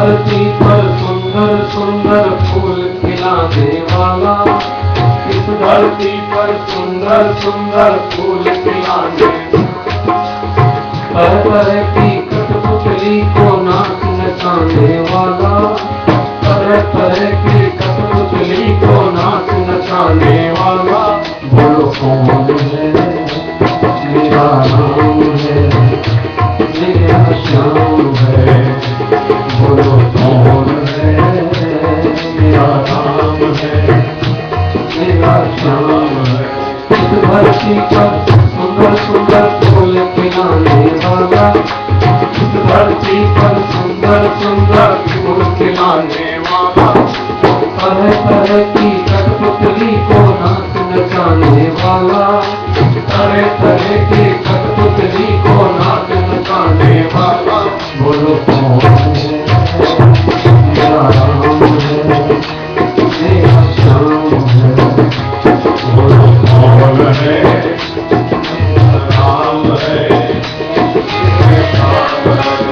धरती पर सुंदर सुंदर फूल खिलाने वाला, इस धरती पर सुंदर सुंदर फूल खिलाने, तरह तरह की कठपुतली को नाच नचाने वाला, तरह तरह की कठपुतली को नाच नचाने वाला। बोलो कौन है? मेरा नाम है, मेरा श्याम है। बोलो कौन है? मेरा नाम है, मेरा श्याम है। इस धरती पर सुंदर सुंदर फूल खिलाने वाला, इस धरती पर सुंदर सुंदर फूल खिलाने वाला, तरह तरह की कठपुतली को नाच नचाने वाला, तरह तरह की कठपुतली को नाच नचाने वाला। बोलो कौन है? मेरा राम है, मेरा श्याम है। बोलो कौन है? मेरा राम है, मेरा राम है।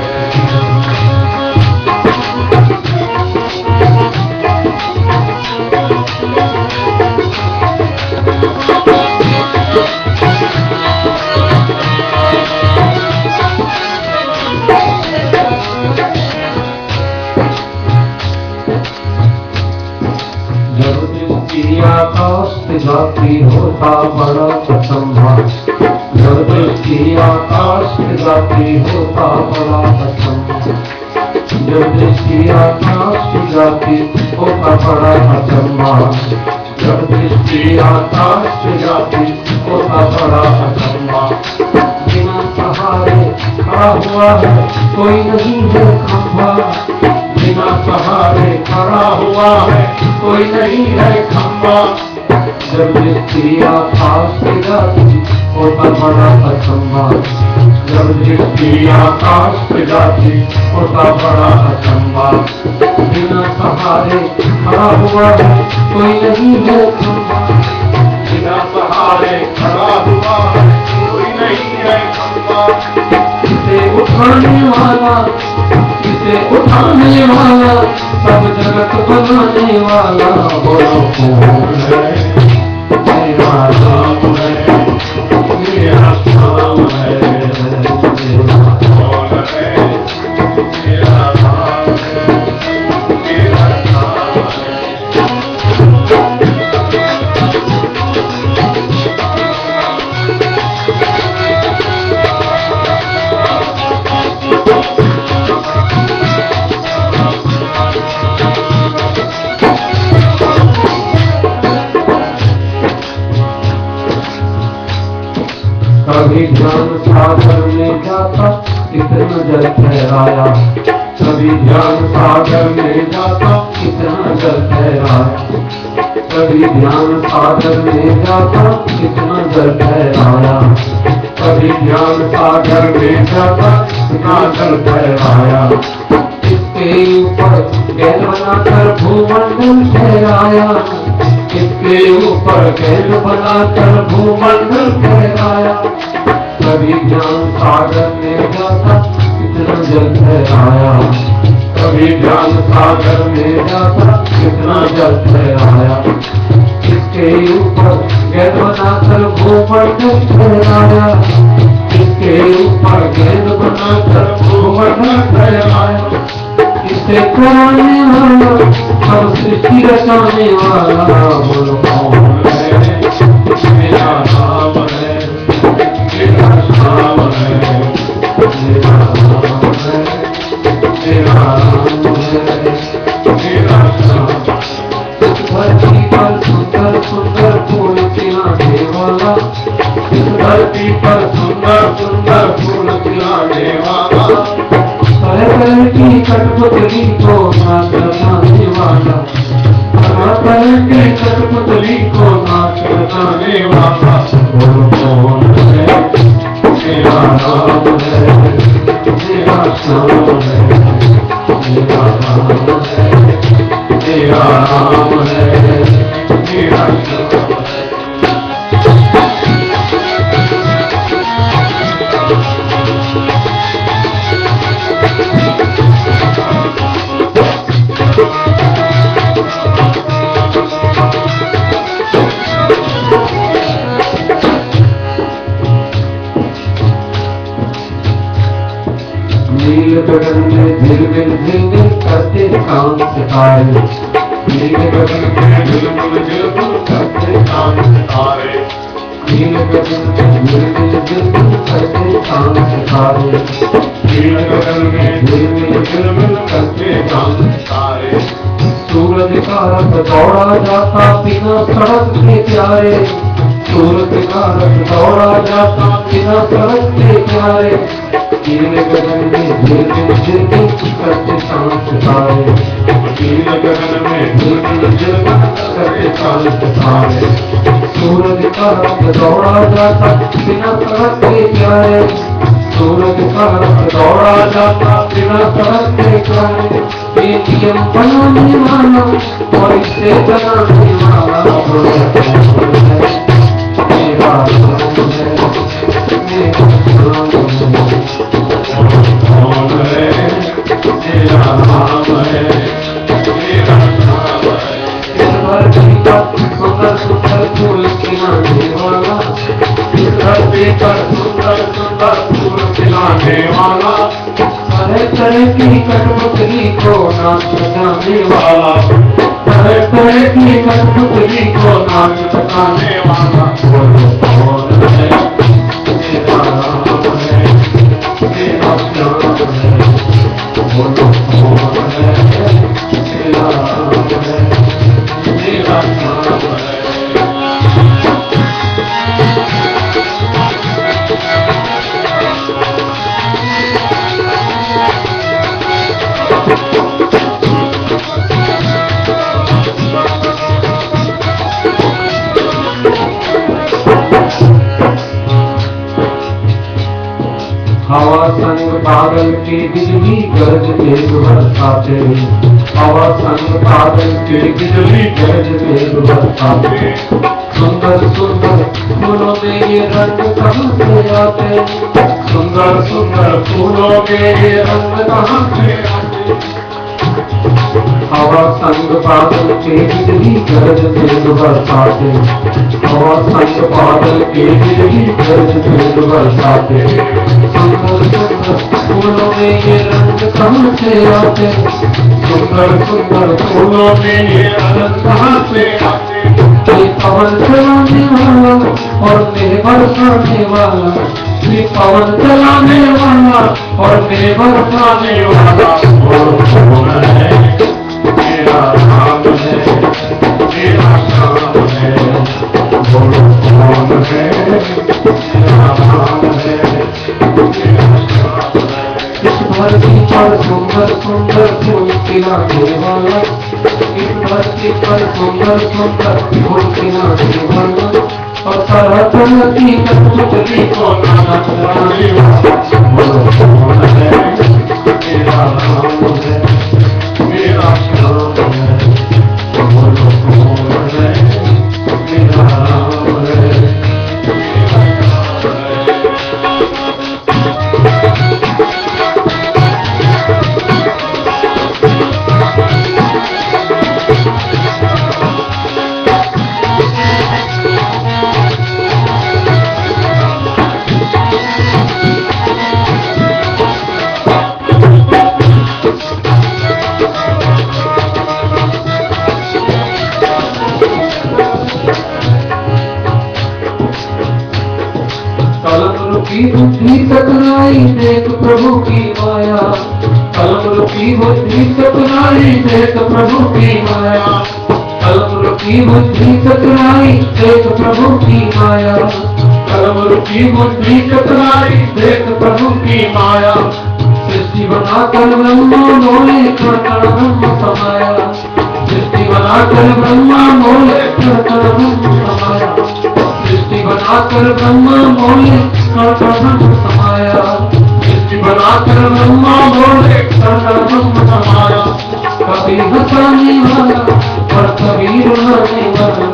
आकाश जाती होता बड़ा असंभव, जब दृष्टि आकाश जाती होता बड़ा असंभव, जब दृष्टि आकाश जाती होता बड़ा असंभव, जब दृष्टि आकाश जाती होता बड़ा असंभव। बिना सहारे खड़ा हुआ है कोई नहीं है खंभा, बिना सहारे खड़ा हुआ है कोई नहीं है खंभा। जब दृष्टि आकाश जाती होता बड़ा असंभव, जब दृष्टि आकाश जाती होता बड़ा असंभव। बिना सहारे खड़ा हुआ है कोई नहीं है खंभा, बिना सहारे खड़ा हुआ है कोई नहीं है खंभा। इसे उठाने वाला, इसे उठाने वाला, सब जगत बनाने वाला। बोलो कौन है? मेरा नाम है, मेरा श्याम है। मेरा कौन है? मेरा नाम है, मेरा नाम है। कभी ध्यान सागर में जाता कितना जल ठहराया, कभी ध्यान सागर में जाता कितना जल ठहराया, कभी ध्यान सागर में जाता कितना जल ठहराया, कभी ध्यान सागर में जाता कितना जल ठहराया। इसके ऊपर गैल बनाकर भूमंडल ठहराया, इसके ऊपर गैल बनाकर भूमंडल ठहराया। कभी ज्ञान सागर में जाता कितना जल ठहराया, कभी ज्ञान सागर में जाता कितना जल ठहराया। इसके ऊपर गैल बनाकर भूमंडल ठहराया, इसके ऊपर गैल बनाकर भूमंडल ठहराया। इसे कराने वाला और सृष्टि रचाने वाला। बोलो कौन है? मेरा नाम है, मेरा श्याम है। मेरा नाम है, मेरा राम है, मेरा श्याम। इस धरती पर सुंदर सुंदर फूल खिलाने वाला, इस धरती पर सुंदर सुंदर फूल खिलाने वाला, तरह तरह की कठपुतली को नाच नचाने वाला, तरह तरह की कठपुतली को नाच नचाने वाला। बोलो कौन है? मेरा नाम है, मेरा श्याम है। मेरा नाम है, मेरा राम है, मेरा श्याम है। नील गगन में झिलमिल करते चांद सितारे, नील गगन में झिलमिल करते चांद सितारे, नील गगन में झिलमिल करते चांद सितारे, नील गगन में झिलमिल करते चांद सितारे। सूरज का रथ दौड़ा जाता बिना सड़क के प्यारे, सूरज का रथ दौड़ा जाता बिना सड़क के प्यारे, नील गगन में झिलमिल करते चांद सितारे, नील गगन में झिलमिल करते चांद सितारे। सूरज का रथ दौड़ा जाता बिना सड़क के प्यारे, सूरज का रथ दौड़ा जाता बिना सड़क के प्यारे। ये नियम बनाने वाला और इसे बनाने वाला मेरा कौन है, मेरा कौन है, मेरा नाम है, मेरा नाम है। इस धरती पर सुंदर सुंदर फूल खिलाने वाला, इस धरती पर सुंदर सुंदर फूल खिलाने वाला, तरह तरह की कठपुतली को नाच बजाने वाला, तरह तरह की कठपुतली को नाच बजाने वाला। बोलो कौन है, मेरा नाम है, मेरा प्यार है, बोलो कौन है, मेरा नाम है, मेरा नाम है। हवा संग बादल की बिजली गरज तेज बरसाते, हवा संग बादल की बिजली गरज तेज बरसाते। सुंदर सुंदर फूलों में ये रंग कहाँ से आते, सुंदर सुंदर फूलों में ये रंग कहाँ से आते। हवा संग बादल के बिजली गरज तेज बरसाते, हवा संग बादल के बिजली गरज तेज बरसाते। सुंदर सुंदर फूलों में ये रंग कहाँ से आते, सुंदर सुंदर फूलों में ये रंग कहाँ से आते। ये पवन चलाने वाला और मेरे बरसाने वाला, ये पवन चलाने वाला और मेरे बरसाने वाला। कौन है, मेरा नाम है, मेरा नाम है, बोलो कौन है, मेरा नाम है, मेरा नाम है। इस धरती पर सुंदर सुंदर फूल खिलाने वाला, इस धरती पर सुंदर सुंदर फूल खिलाने वाला, और तरह तरह की कठपुतली को नाच बजाने वाला। बोलो कौन है, मेरा नाम है, मेरा नाम है, बोलो कौन है, मेरा नाम है, मेरा नाम है। कलम रुपी बुद्धि सपनाई देख प्रभु की माया, कलम रुपी बुद्धि सपनाई देख प्रभु की माया, कलम रुपी बुद्धि सपनाई देख प्रभु की माया, कलम रुपी बुद्धि सपनाई देख प्रभु की माया। सृष्टि बनाकर ब्रह्मा मोले ब्रह्म समाया, सृष्टि बनाकर ब्रह्मा मोले ब्रह्म समाया, सृष्टि बनाकर ब्रह्मा मोले ब्रह्म समाया, सृष्टि बनाकर ब्रह्मा मोले ब्रह्म समाया। कभी हंसाने वाला और कभी रुलाने वाला,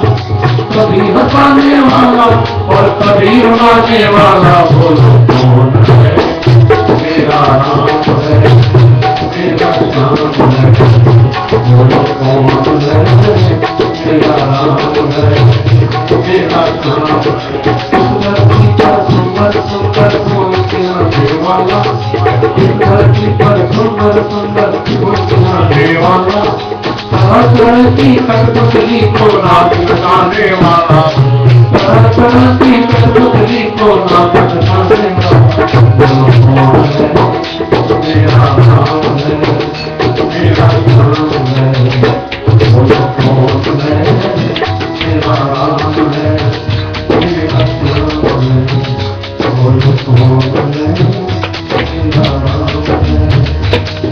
कभी हंसाने वाला और कभी रुलाने वाला। बोलो कौन है, मेरा नाम है, मेरा नाम है, बोलो कौन है, मेरा नाम है, मेरा नाम है। सुंदर सुंदर सुंदर फूल खिलाने वाला, इस धरती सुंदर सुंदर गाने वाला, तरह तरह की कठपुतली को नाच गाने वाला, तरह तरह की कठपुतली को नाच गाने वाला। मेरा नाम है, मेरा नाम है, बोलो कौन है, मेरा नाम है, मेरा नाम है, बोलो कौन है, मेरा नाम है,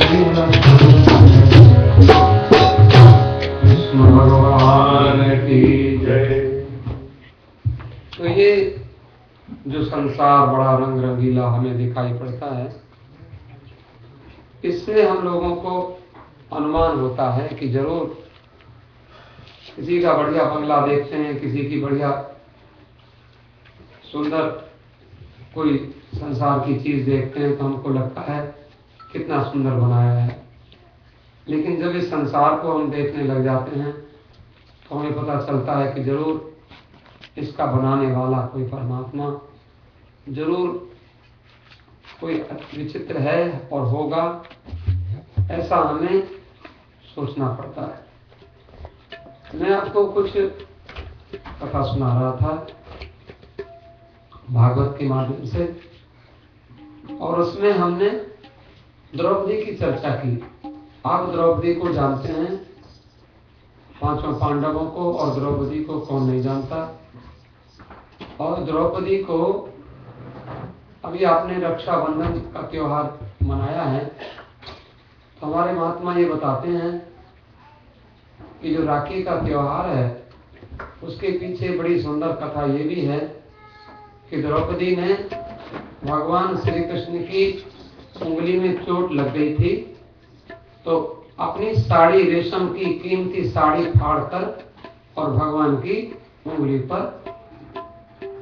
मेरा नाम है। कृष्ण भगवान की जय। तो ये जो संसार बड़ा रंग रंगीला हमें दिखाई पड़ता है, इससे हम लोगों को अनुमान होता है कि जरूर किसी का बढ़िया बंगला देखते हैं, किसी की बढ़िया सुंदर कोई संसार की चीज देखते हैं तो हमको लगता है कितना सुंदर बनाया है। लेकिन जब इस संसार को हम देखने लग जाते हैं तो हमें पता चलता है कि जरूर इसका बनाने वाला कोई परमात्मा जरूर कोई विचित्र है और होगा, ऐसा हमें सोचना पड़ता है। मैं आपको कुछ कथा सुना रहा था भागवत के माध्यम से, और उसमें हमने द्रौपदी की चर्चा की। आप द्रौपदी को जानते हैं, पांचों पांडवों को, और द्रौपदी को कौन नहीं जानता। और द्रौपदी को अभी आपने रक्षाबंधन का त्योहार मनाया है, तो हमारे महात्मा ये बताते हैं कि जो राखी का त्योहार है उसके पीछे बड़ी सुंदर कथा ये भी है कि द्रौपदी ने भगवान श्री कृष्ण की उंगली में चोट लग गई थी, तो अपनी साड़ी, रेशम की कीमती साड़ी फाड़कर और भगवान की उंगली पर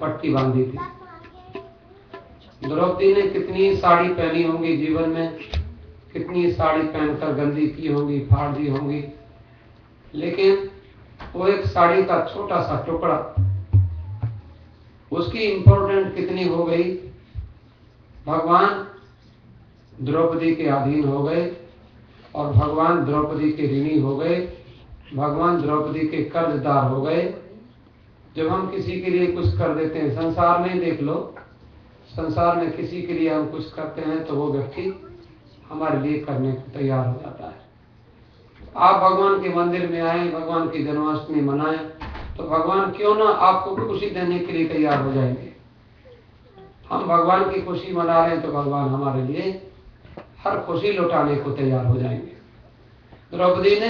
पट्टी बांधी थी। द्रौपदी ने कितनी साड़ी पहनी होंगी जीवन में, कितनी साड़ी पहनकर गंदी की होंगी, फाड़ दी होंगी, लेकिन वो एक साड़ी का छोटा सा टुकड़ा उसकी इंपॉर्टेंट कितनी हो गई। भगवान द्रौपदी के अधीन हो गए और भगवान द्रौपदी के ऋणी हो गए, भगवान द्रौपदी के कर्जदार हो गए। जब हम किसी के लिए कुछ कर देते हैं, संसार में देख लो, संसार में किसी के लिए हम कुछ करते हैं तो वो व्यक्ति हमारे लिए करने को तैयार हो जाता है। आप भगवान के मंदिर में आए, भगवान की जन्माष्टमी मनाएं, तो भगवान क्यों ना आपको खुशी देने के लिए तैयार हो जाएंगे। हम भगवान की खुशी मना रहे हैं तो भगवान हमारे लिए हर खुशी लौटाने को तैयार हो जाएंगे। द्रौपदी ने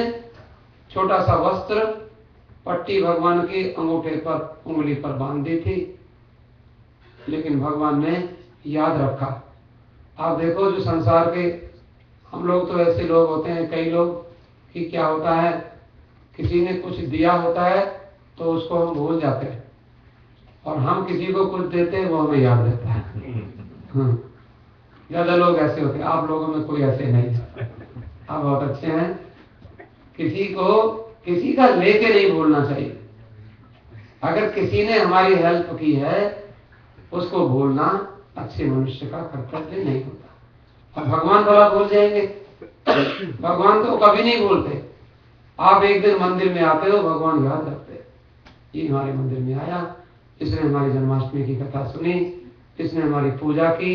छोटा सा वस्त्र, पट्टी भगवान के अंगूठे पर, उंगली पर बांध दी थी, लेकिन भगवान ने याद रखा। आप देखो जो संसार के हम लोग तो ऐसे लोग होते हैं, कई लोग कि क्या होता है, किसी ने कुछ दिया होता है तो उसको हम भूल जाते हैं, और हम किसी को कुछ देते हैं वो हमें याद रहता है। ज्यादा लोग ऐसे होते हैं, आप लोगों में कोई ऐसे नहीं है, आप बहुत अच्छे हैं। किसी को किसी का लेके नहीं भूलना चाहिए। अगर किसी ने हमारी हेल्प की है उसको भूलना अच्छे मनुष्य का कर्तव्य नहीं होता। और भगवान भला भूल जाएंगे? भगवान तो कभी नहीं भूलते। आप एक दिन मंदिर में आते हो, भगवान याद रखते, ये हमारे मंदिर में आया, इसने हमारी जन्माष्टमी की कथा सुनी, इसने हमारी पूजा की,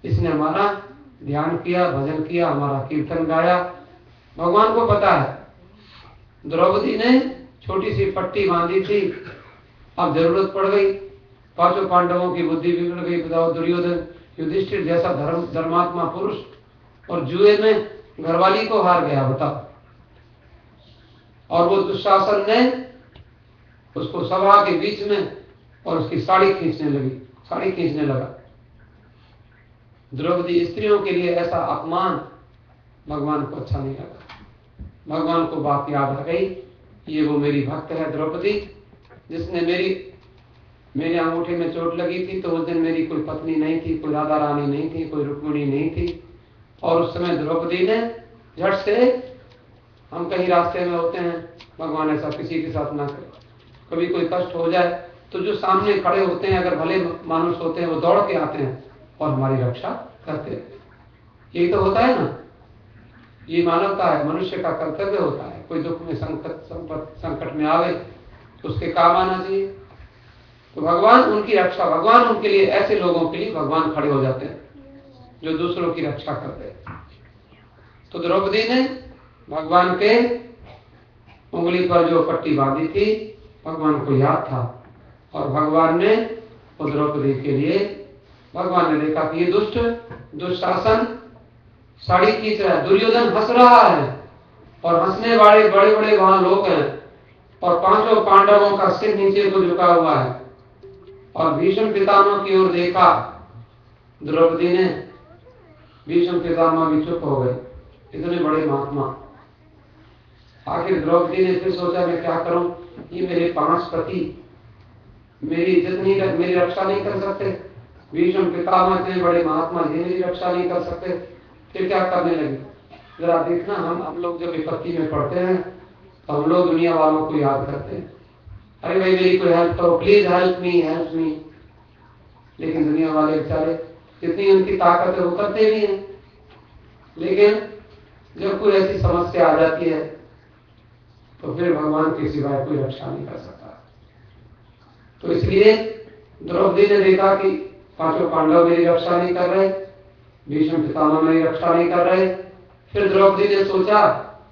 इसने हमारा ध्यान किया, भजन किया, हमारा कीर्तन गाया। भगवान को पता है। द्रौपदी ने छोटी सी पट्टी बांधी थी, अब जरूरत पड़ गई, पांचों पांडवों की बुद्धि बिगड़ गई। बताओ, दुर्योधन युधिष्ठिर जैसा धर्मात्मा पुरुष और जुए में घरवाली को हार गया, बताओ। और वो दुशासन ने उसको सभा के बीच में और उसकी साड़ी खींचने लगा। द्रौपदी स्त्रियों के लिए ऐसा अपमान भगवान को अच्छा नहीं लगा। भगवान को बात याद आ गई, ये वो मेरी भक्त है द्रौपदी, जिसने मेरे अंगूठे में चोट लगी थी, तो उस दिन मेरी कोई पत्नी नहीं थी, कोई राधा रानी नहीं थी, कोई रुक्मिणी नहीं थी। और उस समय द्रौपदी ने झट से, हम कहीं रास्ते में होते हैं, भगवान ऐसा किसी के साथ ना करे, कभी कोई कष्ट हो जाए तो जो सामने खड़े होते हैं, अगर भले मानुष होते हैं, वो दौड़ के आते हैं और हमारी रक्षा करते हैं। यही तो होता है ना। ये मानवता है, मनुष्य का कर्तव्य होता है। कोई दुख में संकट में आवे तो उसके काम आना चाहिए। तो भगवान उनकी रक्षा, भगवान उनके लिए, ऐसे लोगों के लिए भगवान खड़े हो जाते हैं जो दूसरों की रक्षा करते हैं। तो द्रौपदी ने भगवान के उंगली पर जो पट्टी बांधी थी, भगवान को याद था, और भगवान ने द्रौपदी के लिए, भगवान ने देखा कि ये दुशासन साड़ी खींच रहा है, दुर्योधन हंस रहा है, और हंसने वाले बड़े बड़े वहां लोग हैं, और पांचों पांडवों का सिर नीचे को झुका हुआ है, और भीष्म पितामह की ओर देखा द्रौपदी ने। भीष्म पितामह भी चुप हो गए, इतने बड़े महात्मा। आखिर द्रौपदी ने फिर सोचा मैं क्या करूं, ये मेरे 5 पति मेरी इज्जत नहीं, मेरी रक्षा नहीं कर सकते, भीष्म पितामह इतने बड़े महात्मा ये मेरी रक्षा नहीं कर सकते, फिर क्या करने लगे। जरा देखना, हम लोग जब विपत्ति में पड़ते हैं तो हम लोग दुनिया वालों को याद करते हैं, अरे भाई मेरी कोई हेल्प करो, प्लीज हेल्प मी। लेकिन दुनिया वाले बेचारे जितनी उनकी ताकत है वो करते भी हैं, लेकिन जब कोई ऐसी समस्या आ जाती है तो फिर भगवान के सिवाय कोई रक्षा नहीं कर सकता। तो इसलिए द्रौपदी ने देखा कि पांचों पांडव मेरी रक्षा नहीं कर रहे, भीष्म पितामह मेरी रक्षा नहीं कर रहे। फिर द्रौपदी ने सोचा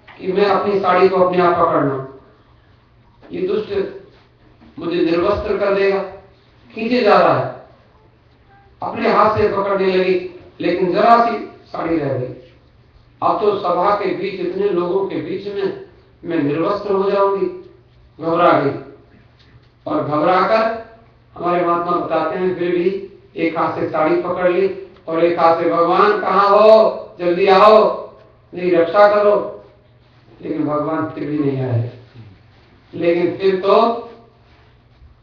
कि मैं अपनी साड़ी को अपने आप पकड़ना, ये दुष्ट मुझे निर्वस्त्र कर देगा, खींचे जा रहा है, अपने हाथ से पकड़ने लगी, लेकिन जरा सी साड़ी रह गई। अब तो सभा के बीच, इतने लोगों के बीच में मैं निर्वस्त्र हो जाऊंगी, घबरा गई। और घबराकर हमारे महात्मा बताते हैं फिर भी एक हाथ से साड़ी पकड़ ली और एक हाथ से भगवान कहाँ हो, जल्दी आओ, मेरी रक्षा करो। लेकिन भगवान फिर भी नहीं आए। लेकिन फिर तो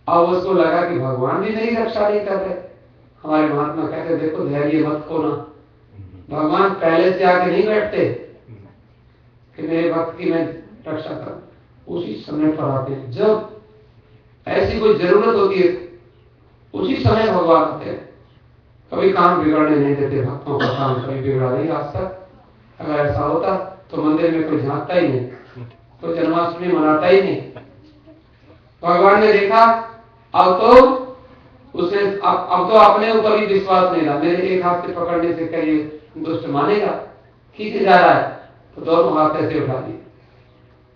अब उसको लगा कि भगवान भी मेरी रक्षा नहीं कर रहे। हमारे महात्मा कहते देखो धैर्य मत खोना, भगवान पहले से आके नहीं बैठते कि मेरे भक्त की मैं रक्षा कर, उसी समय पर आते हैं। जब ऐसी कोई जरूरत होती है उसी समय भगवान आते हैं। कभी काम बिगड़ने नहीं देते, भक्तों का काम कभी बिगड़ा नहीं आज तक। अगर ऐसा होता तो मंदिर में कोई झांकता ही नहीं, कोई जन्माष्टमी मनाता ही नहीं। भगवान ने देखा अब तो उसने अब तो अपने ऊपर ही विश्वास नहीं रहा, मेरे एक हाथ से पकड़ने से क्या ये दुष्ट मानेगा, खींचे जा रहा है। तो दोनों हाथ ऐसे उठा दिए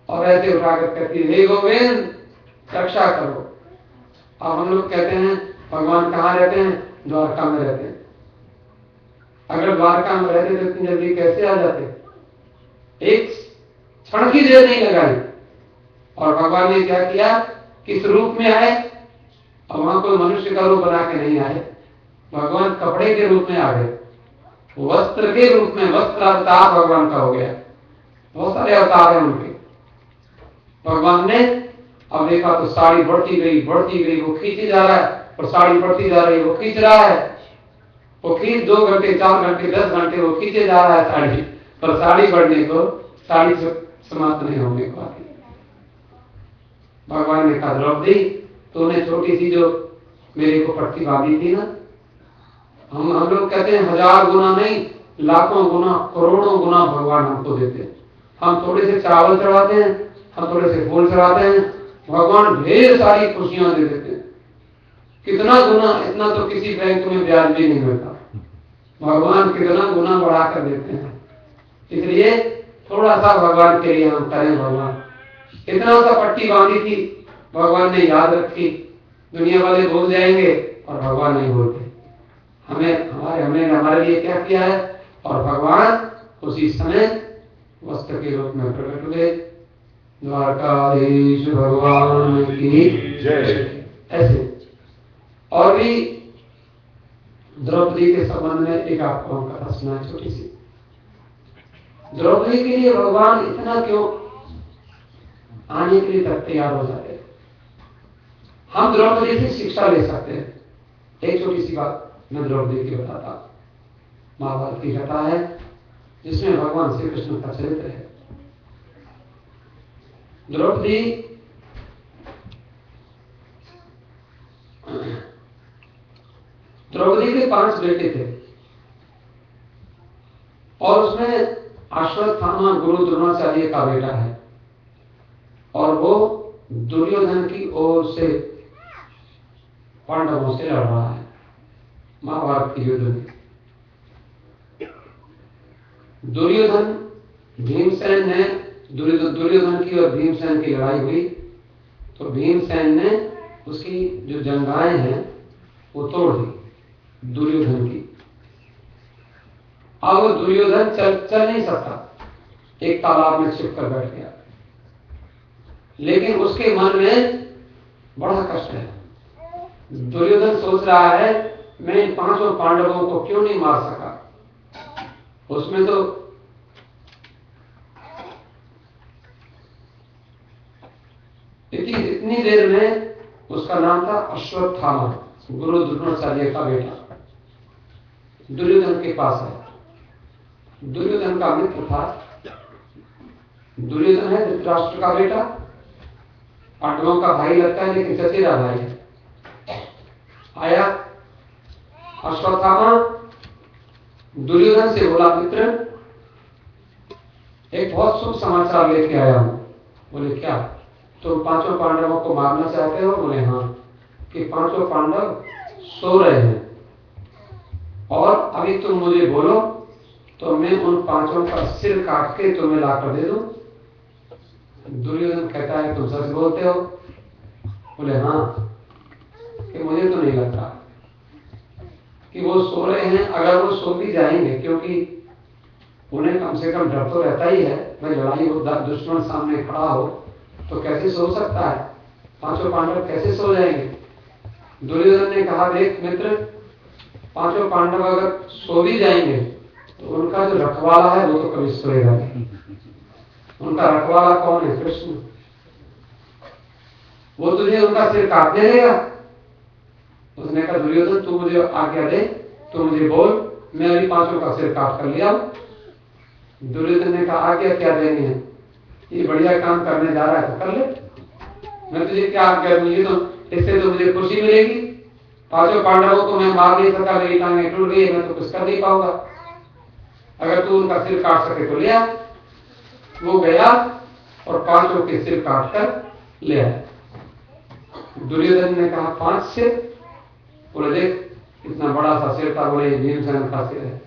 और ऐसे उठाकर कहती हे गोविंद रक्षा करो। अब हम लोग कहते हैं भगवान कहाँ रहते हैं, द्वारका में रहते हैं। अगर द्वारका में रहते तो इतनी जल्दी कैसे आ जाते, एक क्षण की देर नहीं लगाई। और भगवान ने क्या किया, किस रूप में आए, और वहां कोई मनुष्य का रूप बना के नहीं आए, भगवान कपड़े के रूप में आ गए, वस्त्र के रूप में, वस्त्र अवतार भगवान का हो गया। बहुत सारे अवतार हैं उनके। भगवान ने अब देखा तो साड़ी बढ़ती गई, वो खींची जा रहा है, और साड़ी बढ़ती जा रही है, वो खींच रहा है, वो खींच 2 घंटे 4 घंटे 10 घंटे वो खींचे जा रहा है साड़ी, पर साड़ी बढ़ने को, साड़ी समाप्त नहीं होने को आती। भगवान ने कहा द्रौपदी तूने छोटी सी जो मेरे को पट्टी बांधी थी ना, हम लोग कहते हैं 1000 गुना नहीं, लाखों गुना, करोड़ों गुना भगवान हमको देते हैं। हम थोड़े से चावल चढ़ाते हैं, हम थोड़े से फूल चढ़ाते हैं, भगवान ढेर सारी खुशियां दे देते हैं। कितना गुना, इतना तो किसी बैंक में ब्याज भी नहीं मिलता, भगवान कितना गुना बढ़ा कर देते हैं। इसलिए थोड़ा सा भगवान के लिए हम करें। भगवान इतना सा पट्टी बांधी थी, भगवान ने याद रखी। दुनिया वाले भूल जाएंगे और भगवान नहीं भूलते। हमारे लिए क्या किया है, और भगवान उसी समय वस्त्र के रूप में प्रकट हुए। द्वारकाधीश भगवान की जय। ऐसे और भी द्रौपदी के संबंध में एक आपको कथा सुना छोटी सी। द्रौपदी के लिए भगवान इतना क्यों आने के लिए तक तैयार हो जाते हैं। हम द्रौपदी से शिक्षा ले सकते हैं। एक छोटी सी बात मैं द्रौपदी की बताता। महाभारत की कथा है जिसमें भगवान श्री कृष्ण का चरित्र है। द्रौपदी के 5 बेटे थे और उसमें अश्वत्थामा गुरु द्रोणाचार्य का बेटा है और वो दुर्योधन की ओर से पांडवों से लड़ रहा है महाभारत के युद्ध में। दुर्योधन भीमसेन ने दुर्योधन की और भीमसेन की लड़ाई हुई तो भीमसेन ने उसकी जो जंघाएं हैं वो तोड़ दी दुर्योधन की। अब दुर्योधन चल नहीं सकता, एक तालाब में छिप कर बैठ गया। लेकिन उसके मन में बड़ा कष्ट है। दुर्योधन सोच रहा है मैं इन 5 पांडवों को क्यों नहीं मार सका। उसमें तो इतनी देर में उसका नाम था अश्वत्थामा, गुरु द्रोणाचार्य का बेटा, दुर्योधन के पास है। दुर्योधन का मित्र था। दुर्योधन है धृतराष्ट्र का बेटा, पांडवों का भाई लगता है लेकिन चचेरा भाई है। आया अश्वत्थामा दुर्योधन से बोला मित्र एक बहुत शुभ समाचार लेके आया हूं। बोले क्या? तुम 5 पांडवों को मारना चाहते हो? बोले हाँ। कि 5 पांडव सो रहे हैं और अभी तुम मुझे बोलो तो मैं उन 5 का सिर काट के तुम्हें लाकर दे दूं। दुर्योधन कहता है तुम सच बोलते हो? बोले हाँ। कि मुझे तो नहीं लगता कि वो सो रहे हैं। अगर वो सो भी जाएंगे, क्योंकि उन्हें कम से कम डर तो रहता ही है, भाई लड़ाई हो, दुश्मन सामने खड़ा हो तो कैसे सो सकता है? 5 पांडव कैसे सो जाएंगे? दुर्योधन ने कहा देख मित्र, 5 पांडव अगर सो भी जाएंगे तो उनका जो रखवाला है वो तो कभी सोएगा नहीं। उनका रखवाला कौन है? कृष्ण। वो तुझे उनका सिर काटने देगा? उसने कहा दुर्योधन तू मुझे आज्ञा दे, तू मुझे बोल, मैं अभी 5 का सिर काट कर लिया। दुर्योधन ने कहा आज्ञा क्या देनी है? ये बढ़िया काम करने जा रहा है तो कर ले, मैं तुझे क्या आज्ञा दूंगी? तो इससे तो मुझे खुशी मिलेगी। 5 पांडवों को मैं मार नहीं सका, मेरी टांगें टूट गई, मैं तो कुछ कर नहीं पाऊंगा। अगर तू उनका सिर काट सके तो ले आ। वो गया और 5 के सिर काट कर ले आया। दुर्योधन ने कहा 5 सिर? बोले देख इतना बड़ा सा सिर था। बोले भीमसेन का सिर है।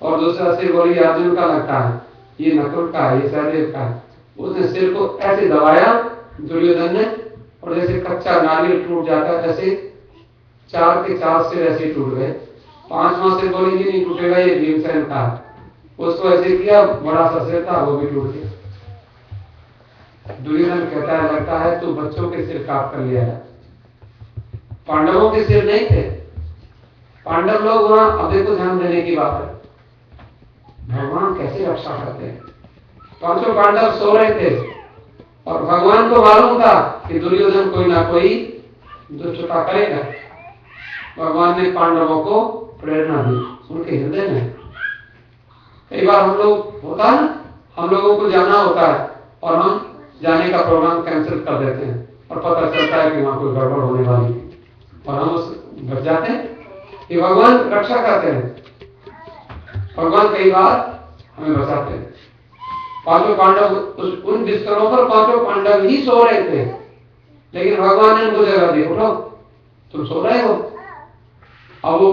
और दूसरा सिर बोले अर्जुन का लगता है, ये नकुल का है, ये सहदेव का है। उसने सिर को ऐसे दबाया दुर्योधन ने, और जैसे कच्चा नारियल टूट जाता है ऐसे 4 के 4 सिर ऐसे टूट गए। 5वां सिर बोले ये नहीं टूटेगा, ये भीमसेन का है। उसको ऐसे किया, बड़ा सा सिर था वो भी टूट गया। दुर्योधन कहता है लगता है तू बच्चों के सिर काट कर लिया है, पांडवों के सिर नहीं थे। पांडव लोग वहां, अब देखो ध्यान देने की बात है, भगवान कैसे रक्षा करते हैं। 5 पांडव सो रहे थे और भगवान को मालूम था कि दुर्योधन कोई ना कोई दुष्टता करेगा। भगवान ने पांडवों को प्रेरणा दी उनके हृदय में। कई बार हम लोग होता है, हम लोगों को जाना होता है और हम जाने का प्रोग्राम कैंसिल कर देते हैं और पता चलता है कि वहां कोई गड़बड़ होने वाली है और हम उस बच जाते हैं। ये भगवान रक्षा करते हैं। भगवान कई बार हमें बचाते हैं। 5 पांडव उन बिस्तरों पर 5 पांडव ही सो रहे थे, लेकिन भगवान ने उनको जगह दी, उठो तुम सो रहे हो। अब वो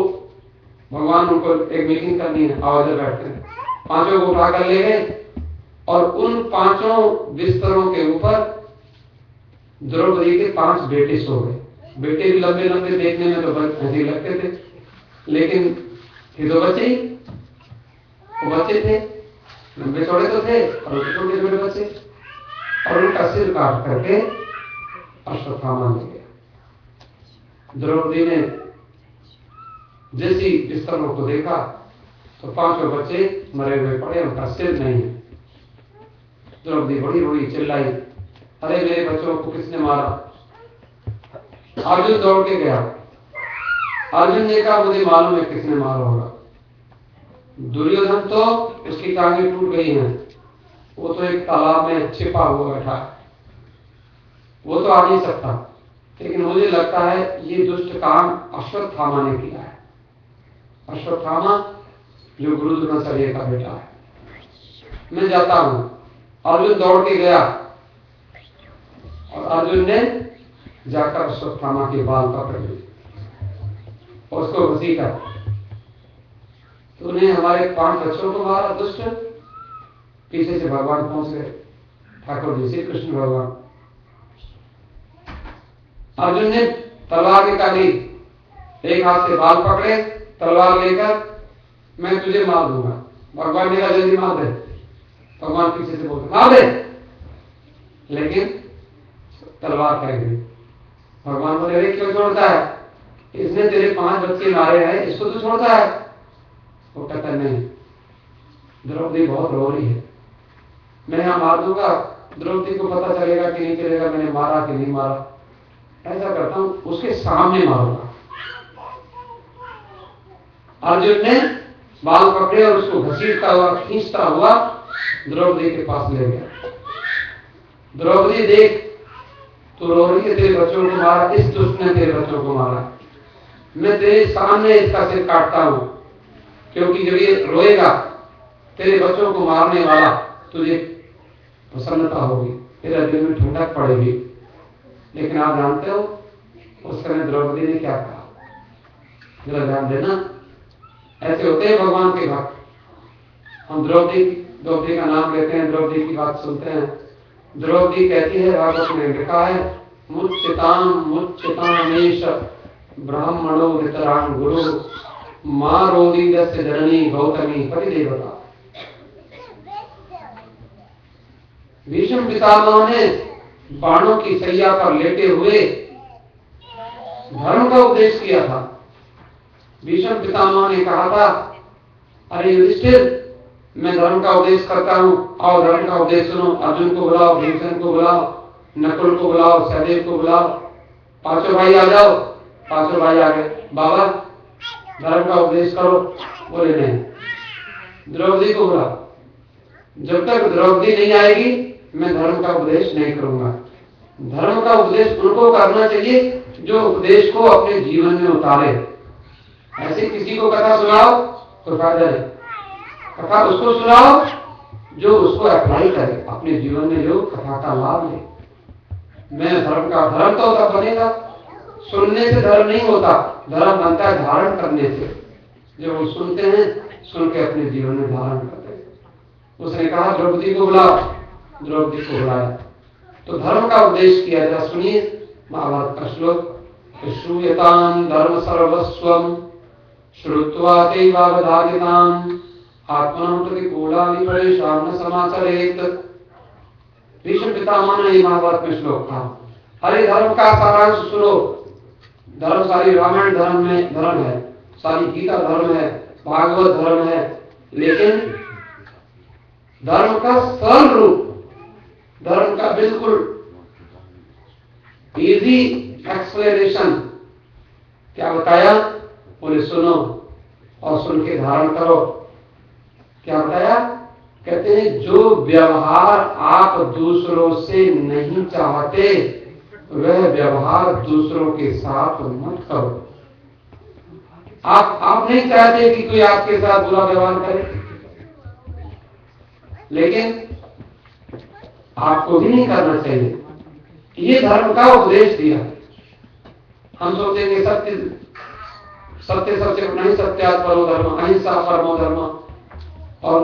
भगवान उनको एक मीटिंग करनी है, आओ इधर बैठते हैं। 5 को उठाकर ले गए और उन 5 बिस्तरों के ऊपर द्रौपदी के 5 बेटे सो गए। बेटे भी लंबे लंबे, देखने में तो ऐसे लगते थे, लेकिन ये तो बच्चे ही, वो बच्चे थे, लंबे चौड़े तो थे और छोटे छोटे बच्चे। और उनका सिर काट करके अश्वत्थामा ले गया। द्रौपदी ने जैसी बिस्तरों को देखा तो 5 बच्चे मरे हुए पड़े, उनका सिर नहीं है। द्रौपदी बड़ी रोई, चिल्लाई, अरे मेरे बच्चों को किसने मारा? अर्जुन दौड़ के गया। अर्जुन ने कहा मुझे मालूम है किसने मारा होगा। दुर्योधन तो उसकी टांगें टूट गई हैं, वो तो एक तालाब में छिपा हुआ बैठा है, वो तो आ नहीं सकता। लेकिन मुझे लगता है ये दुष्ट काम अश्वत्थामा ने किया है। अश्वत्थामा जो गुरु द्रोणाचार्य का बेटा है। मैं जाता हूं। अर्जुन दौड़ के गया और अर्जुन ने जाकर अश्वत्थामा के बाल पकड़ लिए और उसको घसीटा। तूने हमारे 5 बच्चों को मारा दुष्ट। पीछे से भगवान पहुंच गए, ठाकुर जी श्री कृष्ण भगवान। अर्जुन ने तलवार निकाली, एक हाथ से बाल पकड़े, तलवार लेकर मैं तुझे मार दूंगा। भगवान ने कहा जल्दी मार दे। भगवान पीछे से बोलते मार दे, लेकिन तलवार फेंक दी। भगवान बोले अरे क्यों छोड़ता है, इसने तेरे 5 बच्चे मारे हैं, इसको तो छोड़ता है। वो कहता नहीं, द्रौपदी बहुत रो रही है, मैं यहां मार दूंगा, द्रौपदी को पता चलेगा कि नहीं चलेगा मैंने मारा कि नहीं मारा। ऐसा करता हूं उसके सामने मारूंगा। अर्जुन ने बाल पकड़े और उसको घसीटता हुआ खींचता हुआ द्रौपदी के पास ले गया। द्रौपदी देख, तू रो रही है, तेरे बच्चों को मारा, इस दुष्ट ने तेरे बच्चों को मारा, मैं तेरे सामने इसका सिर काटता हूं, क्योंकि जब ये रोएगा तेरे बच्चों को मारने वाला तुझे प्रसन्नता होगी, तेरे दिल में ठंडक पड़ेगी। लेकिन आप जानते हो उस समय द्रौपदी ने क्या कहा, जरा ध्यान देना। ऐसे होते हैं भगवान के भक्त। हम द्रौपदी का नाम लेते हैं, द्रौपदी की बात सुनते हैं। द्रौपदी कहती है, भागवत में लिखा है, मुच्चितामेश ब्राह्मणो वितरान गुरु मां रोदी दस्य जननी गौतमी पति देवता। भीष्म पितामह ने बाणों की सैया पर लेटे हुए धर्म का उपदेश किया था। भीष्म पितामह ने कहा था, अरे युधिष्ठिर मैं धर्म का उपदेश करता हूं, आओ धर्म का उपदेश सुनो। अर्जुन को बुलाओ, भीमसेन को बुलाओ, नकुल को बुलाओ, सहदेव को बुलाओ, 5 भाई आ जाओ। 5 भाई आ गए, बाबा धर्म का उपदेश करो। बोले नहीं, द्रौपदी को बुलाओ। जब तक द्रौपदी नहीं आएगी मैं धर्म का उपदेश नहीं करूंगा। धर्म का उपदेश उनको करना चाहिए जो उपदेश को अपने जीवन में उतारे। ऐसे किसी को कथा सुनाओ तो फायदा नहीं, कथा उसको सुनाओ जो उसको अप्लाई करे अपने जीवन में, जो कथा का लाभ ले। मैं धर्म तो तब बनेगा, सुनने से धर्म नहीं होता, धर्म बनता है धारण करने से। जब हम सुनते हैं, सुन के अपने जीवन में धारण करते हैं। उसने कहा द्रौपदी को बुलाओ, द्रौपदी को बुलाया तो धर्म का उपदेश किया। जरा सुनिए महाभारत का श्लोक, श्रूयताम धर्म सर्वस्वम श्रुत्वा तेवावधारिताम आत्मनं प्रतिकूलानि परेषां न समाचरेत। भीष्म पितामह ने महाभारत में श्लोक कहा, अरे धर्म का सारांश सुनो। धर्म सारी रामायण धर्म है, सारी गीता धर्म है, भागवत धर्म है, लेकिन धर्म का सरल रूप, धर्म का बिल्कुल इजी एक्सप्लेनेशन क्या बताया? बोले सुनो और सुन के धारण करो। क्या बताया? कहते हैं जो व्यवहार आप दूसरों से नहीं चाहते वह व्यवहार दूसरों के साथ मत करो। आप नहीं चाहते कि कोई आपके साथ बुरा व्यवहार करे, लेकिन आपको भी नहीं करना चाहिए। ये धर्म का उपदेश दिया। हम सोचेंगे सत्य सबसे नहीं, सत्यात् परो धर्म, अहिंसा परमो धर्म, और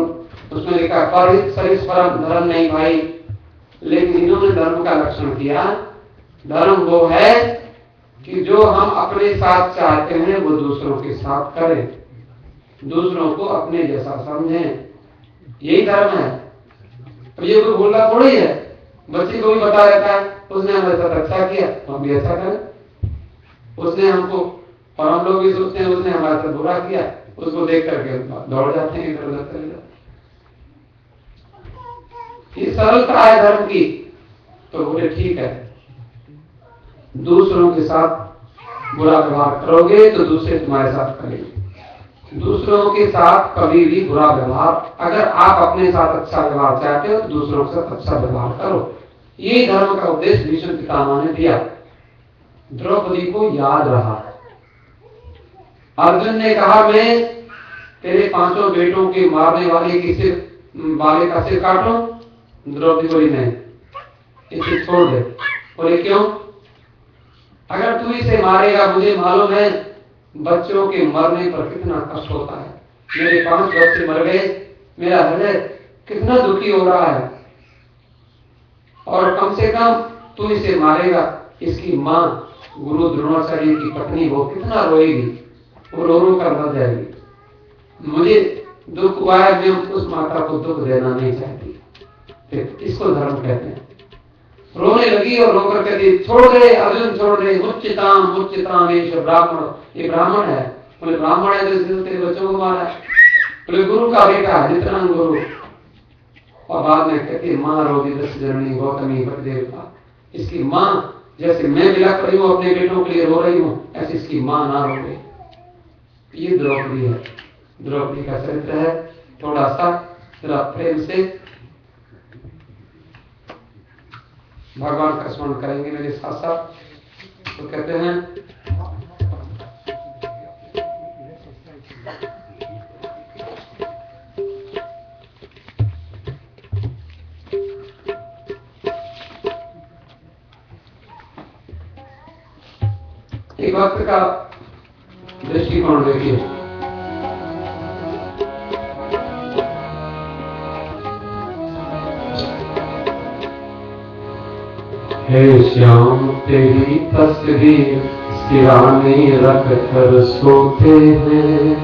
उसमें लिखा सरिस परम धर्म नहीं भाई। लेकिन इन्होंने धर्म का लक्षण किया, धर्म वो है कि जो हम अपने साथ चाहते हैं वो दूसरों के साथ करें, दूसरों को अपने जैसा समझें, यही धर्म है। अब ये कोई बोलना थोड़ी है, बच्चे को भी बता रहता है उसने हमारे साथ अच्छा किया तो हम भी अच्छा करें, उसने हमको, और हम लोग भी सोचते हैं उसने हमारे साथ बुरा किया, उसको देख करके दौड़ जाते हैं इधर उधर चले जाते। ये सरलता है धर्म की। तो बोले ठीक है, दूसरों के साथ बुरा व्यवहार करोगे तो दूसरे तुम्हारे साथ करेंगे। दूसरों के साथ कभी भी बुरा व्यवहार, अगर आप अपने साथ अच्छा व्यवहार चाहते हो तो दूसरों के साथ अच्छा व्यवहार करो। ये धर्म का उपदेश भीष्म पितामह ने दिया। द्रौपदी को याद रहा। अर्जुन ने कहा मैं तेरे 5 बेटों के मारने वाले का सिर काटो। द्रौपदी बोली नहीं, इसे छोड़ दे। बोले क्यों? अगर तू इसे मारेगा, मुझे मालूम है बच्चों के मरने पर कितना कष्ट होता है। मेरे 5 बच्चे मर गए, मेरा हृदय कितना दुखी हो रहा है, और कम से कम तू इसे मारेगा, इसकी माँ गुरु द्रोणाचार्य की पत्नी वो कितना रोएगी, वो रो कर मर जाएगी। मुझे दुख हुआ है, मैं उस माता को दुख देना नहीं चाहती। फिर इसको धर्म कहते हैं। रोने लगी और रोकर कहती, छोड़ दे अर्जुन, छोड़ दे। मुच्चिताम एष ब्राह्मण, ये ब्राह्मण है। बोले ब्राह्मण है तो तेरे बच्चों को मारा है? बोले गुरु का बेटा है, जितना गुरु। और बाद में कहती, माँ रोगी दस जननी गौतमी बलदेव का। इसकी माँ जैसे मैं बिलख रही हूँ अपने बेटों के लिए रो रही हूँ, ऐसे इसकी माँ ना रोए। ये द्रौपदी है, द्रौपदी का चरित्र है। थोड़ा सा जरा प्रेम से भगवान का स्मरण करेंगे मेरे साथ साथ। तो कहते हैं, एक वक्त का दृष्टिकोण देखिए। हे श्याम तेरी तस्वीर सिराने रख कर सोते हैं।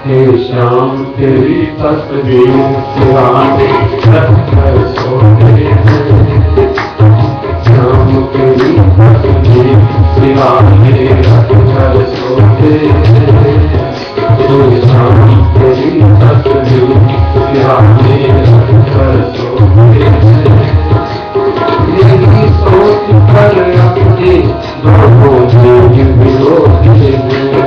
हे श्याम तेरी तस्वीर सिराने रख कर सोते हैं। श्याम तेरी तस्वीर सिराने रख कर सोते हैं। हे श्याम तेरी तस्वीर सिराने रख कर सोते हैं। यही सोच कर अपने दोनों दिल भिगोते हैं।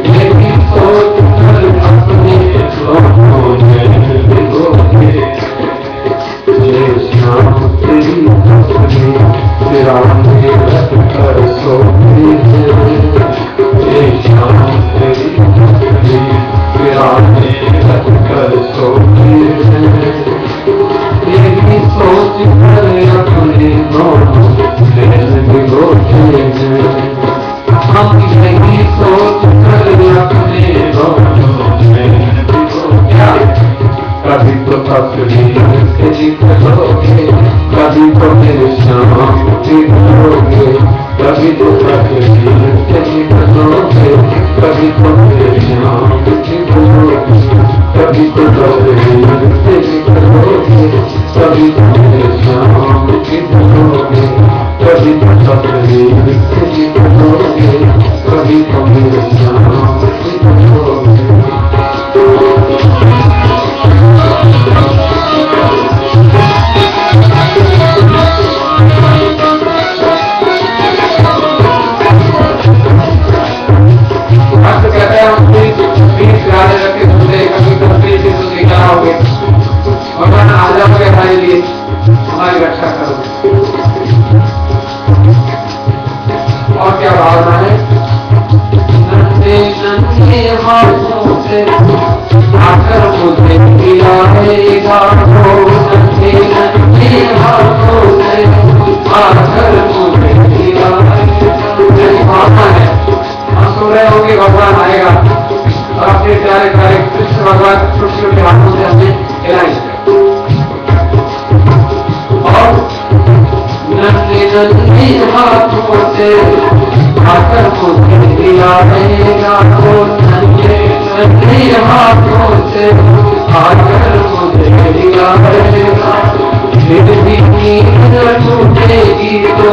यही सोच कर अपने दोनों दिल भिगोते हैं। हे श्याम तेरी तस्वीर सिराने रख कर सोते हैं। हे श्याम तेरी तस्वीर सिराने रख कर सोते हैं। यही सोच कर अपने दोनों दिल भिगोते हैं। हम यही सोच कर अपने दोनों दिल भिगोते हैं। कभी तो तस्वीर से निकलोगे, कभी तो मेरे श्याम निकलोगे। कभी तो तस्वीर से निकलोगे, कभी तो मेरे श्याम निकलोगे। कभी तो तस्वीर से निकलोगे, कभी तो मेरे श्याम निकलोगे। कभी तो तस्वीर से निकलोगे, कभी तो मेरे श्याम निकलोगे। भगवान आ जाओगे हमारे लिए, हमारी रक्षा करो। और क्या भावना है? नन्हे नन्हे हाथों से आकर मुझे खिलाएगा वो। नन्हे नन्हे हाथों से आकर मुझे खिलाएगा। मेरी भावना है, हम सो रहे होंगे, भगवान आएगा और अपने प्यारे प्यारे कृष्ण भगवान छोटे छोटे हाथों से हमें खिलाएंगे। और नन्हे नन्हे हाथों से आकर मुझे खिलाएगा वो। नन्हे नन्हे हाथों से आकर मुझे खिलाएगा। फिर भी नींद न टूटेगी तो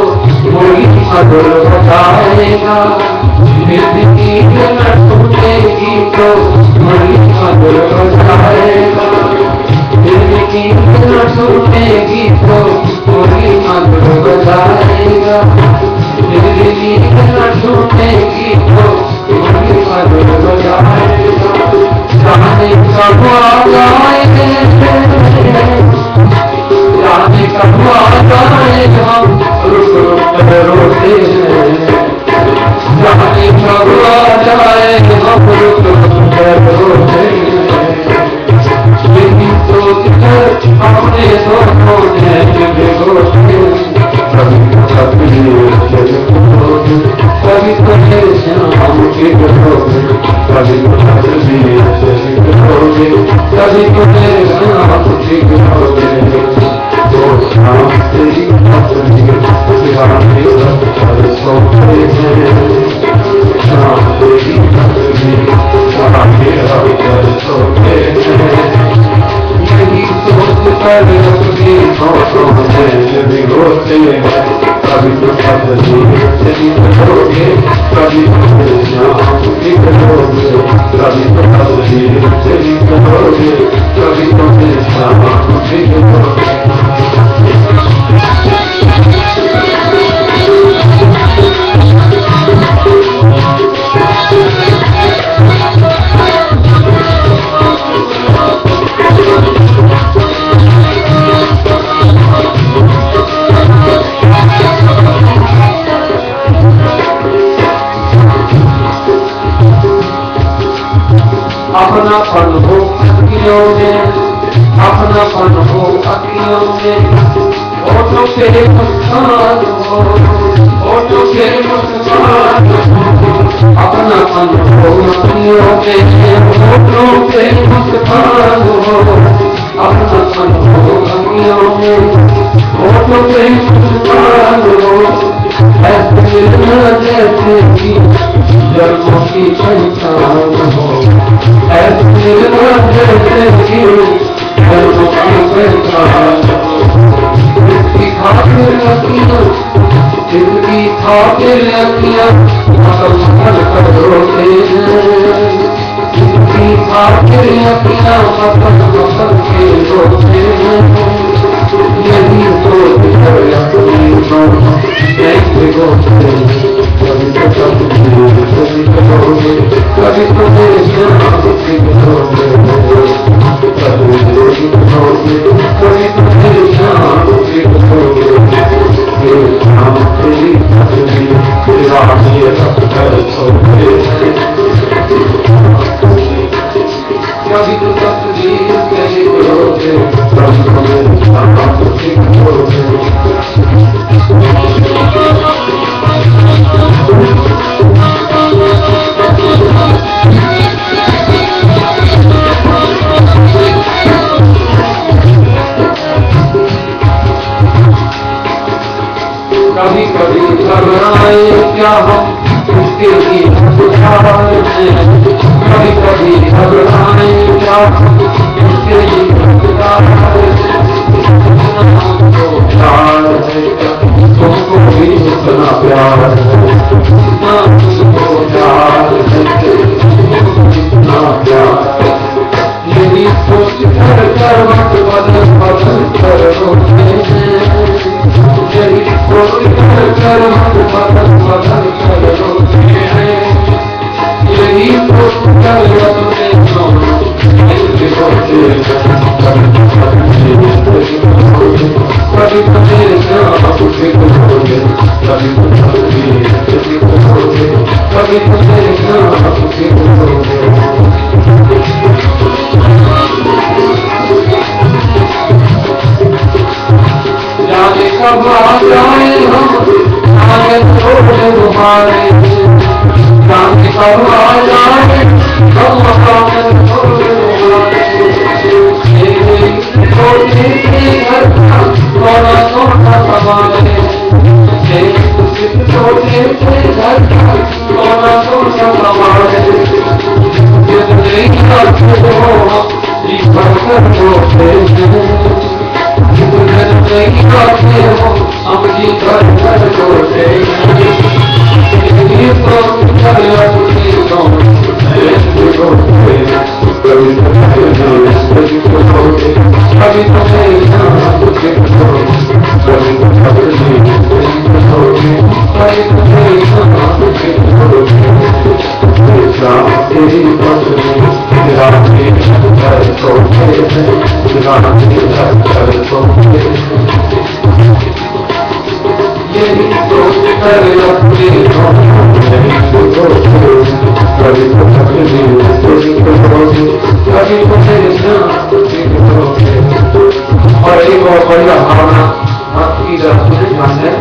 वही मधुर बताएगा। फिर भी नींद न टूटेगी तो वही मधुर बताएगा। फिर भी नींद न टूटेगी तो वही मधुर बताएगा। फिर भी नींद न टूटेगी तो वही मधुर बताएगा। जाने कब आ जाएंगे, जाने कब आ जाए हम रुक रुक कर रोते हैं। जाने कब आ जाए हम रुक रुक कर कभी तो मेरे नाम ठीक होगे तो शाम तेरी अपनी दीवाने सब पर सोते हैं शाम तेरी अपनी दीवाने सब पर सोते हैं यही सोच कर अपनी होठों में जब होते हैं कभी तो बदली तेरी करोगे कभी तो शाम की करोगे कभी तो बदली तेरी करोगे कभी तो शाम की करोगे अपना फल हो अखियों में अपना फल हो अखियों में होठों के मुस्कान हो होठों के मुस्कान हो अपना फल हो अखियों में होठों के मुस्कान हो अपना फल हो अखियों में होठों के मुस्कान हो ऐसे मिलना जैसे कि जन्मों की पहचान हो ऐसे मिलना जैसे कि जन्मों की पहचान हो इसकी खातिर अखियाँ इसकी खातिर अखियाँ मसल मसल कर रोते हैं इसकी खातिर अखियाँ मसल मसल के रोते हैं यही सोच कर अपनी कैसे होते कभी तो कभी करोगे कभी तो मेरे नाम से करोगे कभी करोगे कभी तो मेरे नाम से करोगे मेरे नाम तेरी अपनी दीवानी रख कर सोते कभी तो तस्वीर तेरी करोगे कभी तो मेरे नाम से करोगे कभी कभी घबराए क्या हम उसके लिए बुझाए कभी कभी घबराए क्या हम उसके लिए बुझाए प्यार है तुमको भी उतना प्यार है तुमको प्यार है उतना प्यार यही सोच कर करवट बदल बदल कर रोते हैं यही सोच कर करवट बदल बदल कर रोते हैं यही सोच कर अपने रोते कभी तो मेरे नाम से करोगे कभी तो करोगे कभी तो मेरे नाम से करोगे जाने कब आ जाए हम आगे छोड़े तुम्हारे जाने कब आ जाए हम मकान छोड़े तुम्हारे घर का थोड़ा थोड़ा संभाले छोटे से घर का थोड़ा थोड़ा संभाले हम जी घर घर छोटे कभी तो मेरे नाम से करोगे कभी तो कभी तो मेरे नाम से करोगे तेरी पत्नी रानी घर सोते रानी घर सोते यही सोच कर अपने कभी तो कभी तो मेरे नाम से करोगे और एक और बढ़िया भावना आपकी तरफ से ध्यान है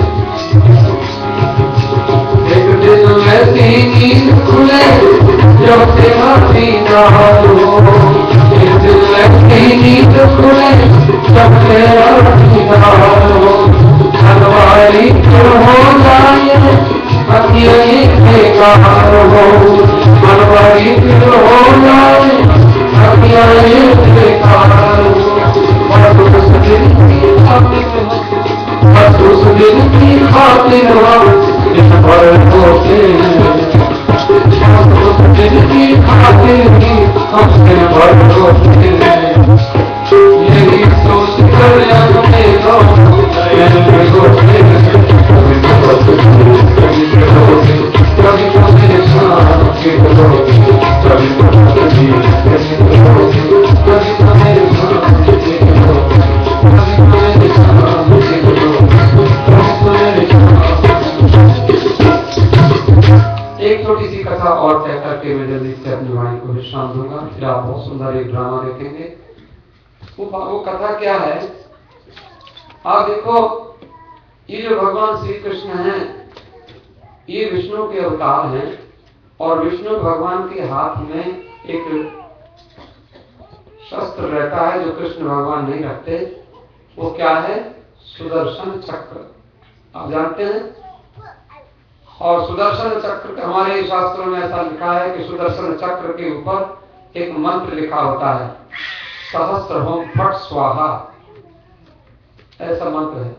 एक दिन ऐसी नींद खुले जब से हसी ना हो एक दिन दुख में जब तेरा दीदार हो, हलवाई क्यों हो जाए हथियाई बेकार हो, हलवाई क्यों हो जाए हथियाई बेकार हो। बस उस दिन की खातिर बस उस दिन की खातिर दिन भर होते, बस उस दिन की खातिर ही हम दिन भर होते। यही सोच कर अपने कभी तो मेरे शाम के होते, कभी तो मेरे होते, कभी तो मेरे शाम के होते, कभी तो मेरे शाम के होते। एक छोटी सी कथा और तय करके मैं जल्दी से अपनी वाणी को विश्राम दूंगा, फिर आप बहुत सुंदर एक ड्रामा देखेंगे। वो कथा क्या है? आप देखो, ये जो भगवान श्री कृष्ण हैं, ये विष्णु के अवतार हैं और विष्णु भगवान के हाथ में एक शस्त्र रहता है जो कृष्ण भगवान नहीं रखते। वो क्या है? सुदर्शन चक्र। आप जानते हैं? और सुदर्शन चक्र हमारे शास्त्रों में ऐसा लिखा है कि सुदर्शन चक्र के ऊपर एक मंत्र लिखा होता है, सहस्त्र होम फट स्वाहा, ऐसा मंत्र है।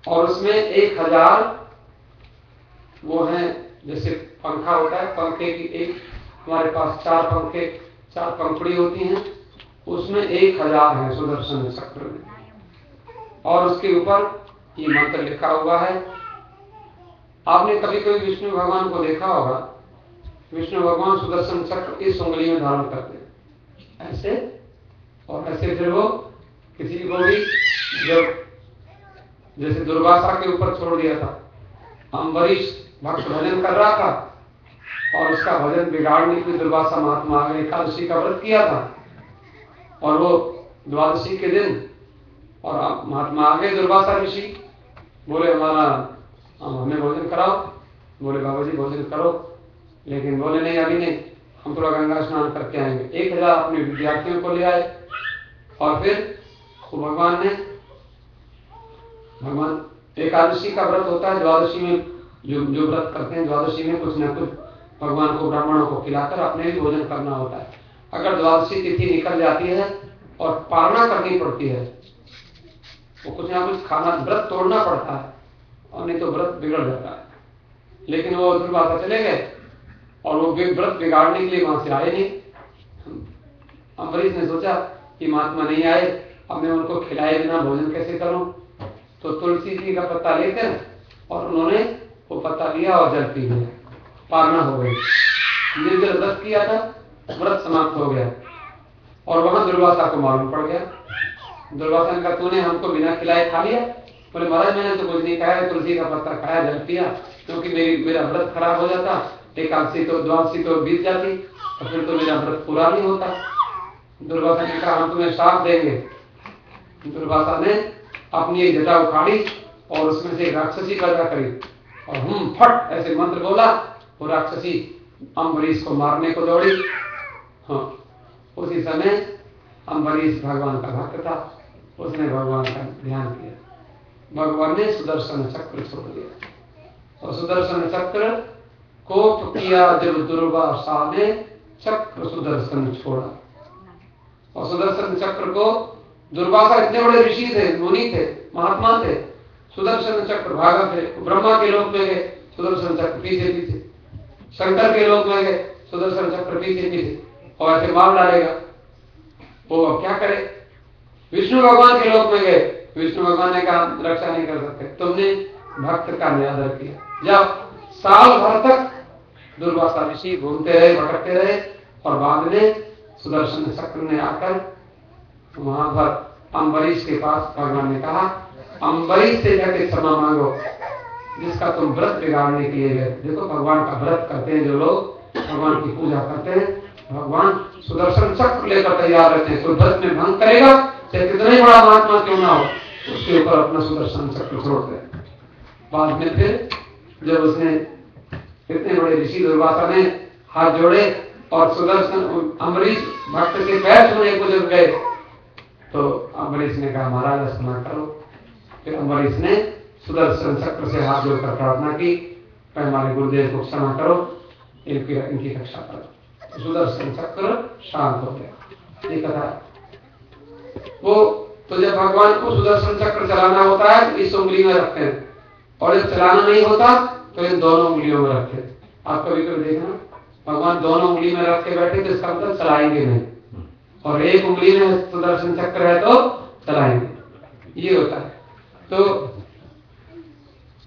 और उसमें 1000 वो हैं, जैसे पंखा होता है, पंखे की एक हमारे पास 4 पंखे, 4 पंखुड़ी होती हैं, उसमें 1000 है सुदर्शन चक्र में। और उसके ऊपर ये मंत्र लिखा हुआ है। आपने कभी कोई विष्णु भगवान को देखा होगा? विष्णु भगवान सुदर्शन चक्र इस उंगली में धारण करते हैं, ऐसे और ऐसे। फिर वो किसी को भी जब जैसे दुर्वासा के ऊपर छोड़ दिया था, अम्बरीश भक्त भजन कर रहा था और उसका भजन बिगाड़ने के लिए दुर्वासा महात्मा आगे एकादशी का व्रत किया था और वो द्वादशी के दिन और महात्मा आगे दुर्वासा ऋषि बोले हमें भोजन कराओ। बोले बाबा जी भोजन करो, लेकिन बोले नहीं अभी नहीं, हम थोड़ा गंगा स्नान करके आएंगे। 1000 अपने विद्यार्थियों को ले आए और फिर भगवान एकादशी का व्रत होता है, द्वादशी में जो व्रत करते हैं, द्वादशी में कुछ न कुछ भगवान को ब्राह्मणों को खिलाकर अपने भी भोजन करना होता है। अगर द्वादशी तिथि निकल जाती है और पालना करनी पड़ती है, वो कुछ ना कुछ खाना, व्रत तोड़ना पड़ता है और नहीं तो व्रत बिगड़ जाता है। लेकिन वो दुर्वासा चले गए और वो व्रत बिगाड़ने के लिए वहां से आए नहीं। अम्बरीश ने सोचा कि महात्मा नहीं आए, अब मैं उनको खिलाए बिना भोजन कैसे करूं? तो तुलसी जी का पत्ता लेकर और उन्होंने वो पत्ता लिया और जल पी लिया, पारना हो गई। निर्जल व्रत किया था, व्रत समाप्त हो गया और वहां दुर्वासा को मालूम पड़ गया। दुर्वासा ने कहा तूने हमको बिना खिलाए खा लिया? बोले महाराज मैंने तो कुछ नहीं खाया, तुलसी का पत्ता खाया, जल पिया, क्योंकि मेरा व्रत खराब हो जाता, एकादशी तो द्वादशी तो बीत जाती और फिर तो मेरा व्रत पूरा नहीं होता। दुर्वासा ने कहा हम तुम्हें श्राप देंगे। दुर्वासा ने अपनी एक जटा उखाड़ी और उसमें से एक राक्षसी पैदा करी और फट ऐसे मंत्र बोला, वो राक्षसी अम्बरीश को मारने को दौड़ी। हाँ, उसी समय अम्बरीश भगवान का भक्त था, उसने भगवान का ध्यान किया, भगवान ने सुदर्शन चक्र छोड़ दिया और सुदर्शन चक्र को किया जब दुर्वासा ने चक्र सुदर्शन छोड़ा। और सुदर्शन चक्र को दुर्वासा इतने बड़े ऋषि थे, मुनि थे, महात्मा थे, सुदर्शन चक्र भागा थे, ब्रह्मा के लोक में गए, सुदर्शन चक्र पीछे पीछे, शंकर के लोक में गए, सुदर्शन चक्र पीछे पीछे और ऐसे मार डालेगा। वो अब क्या करे? विष्णु भगवान के लोक में गए, विष्णु भगवान ने कहा रक्षा नहीं कर सकते, तुमने भक्त का निरादर किया। जब साल भर तक दुर्वासा ऋषि घूमते रहे, भटकते रहे और बाद में सुदर्शन चक्र ने आकर वहां पर अम्बरीश के पास भगवान ने कहा अम्बरीश से जाके क्षमा मांगो जिसका तुम व्रत बिगाड़ने के लिए गए। देखो भगवान का व्रत करते हैं जो लोग, भगवान की पूजा करते हैं, भगवान सुदर्शन चक्र लेकर तैयार रहते हैं। तो व्रत में भंग करेगा चाहे कितना ही बड़ा महात्मा क्यों ना हो, उसके ऊपर अपना सुदर्शन चक्र छोड़ते हैं। बाद में फिर जब उसने इतने बड़े ऋषि दुर्वासा ने हाथ जोड़े और सुदर्शन अम्बरीश भक्त के पैर छूने को जब गए तो अम्बरीश ने कहा महाराज ऐसा ना करो। फिर अम्बरीश ने सुदर्शन चक्र से हाथ जोड़कर प्रार्थना की, हमारे गुरुदेव को क्षमा करो, इनकी रक्षा करो। सुदर्शन चक्र शांत हो गया। ये कथा वो तो जब भगवान को सुदर्शन चक्र चलाना होता है तो इस उंगली में रखते हैं, और जब चलाना नहीं होता तो इन दोनों उंगलियों में रखते हैं। आप कभी कभी देखना भगवान दोनों उंगली में रख के बैठे तो इसका मतलब चलाएंगे नहीं, और एक उंगली में सुदर्शन चक्र है तो चलाएंगे, ये होता है। तो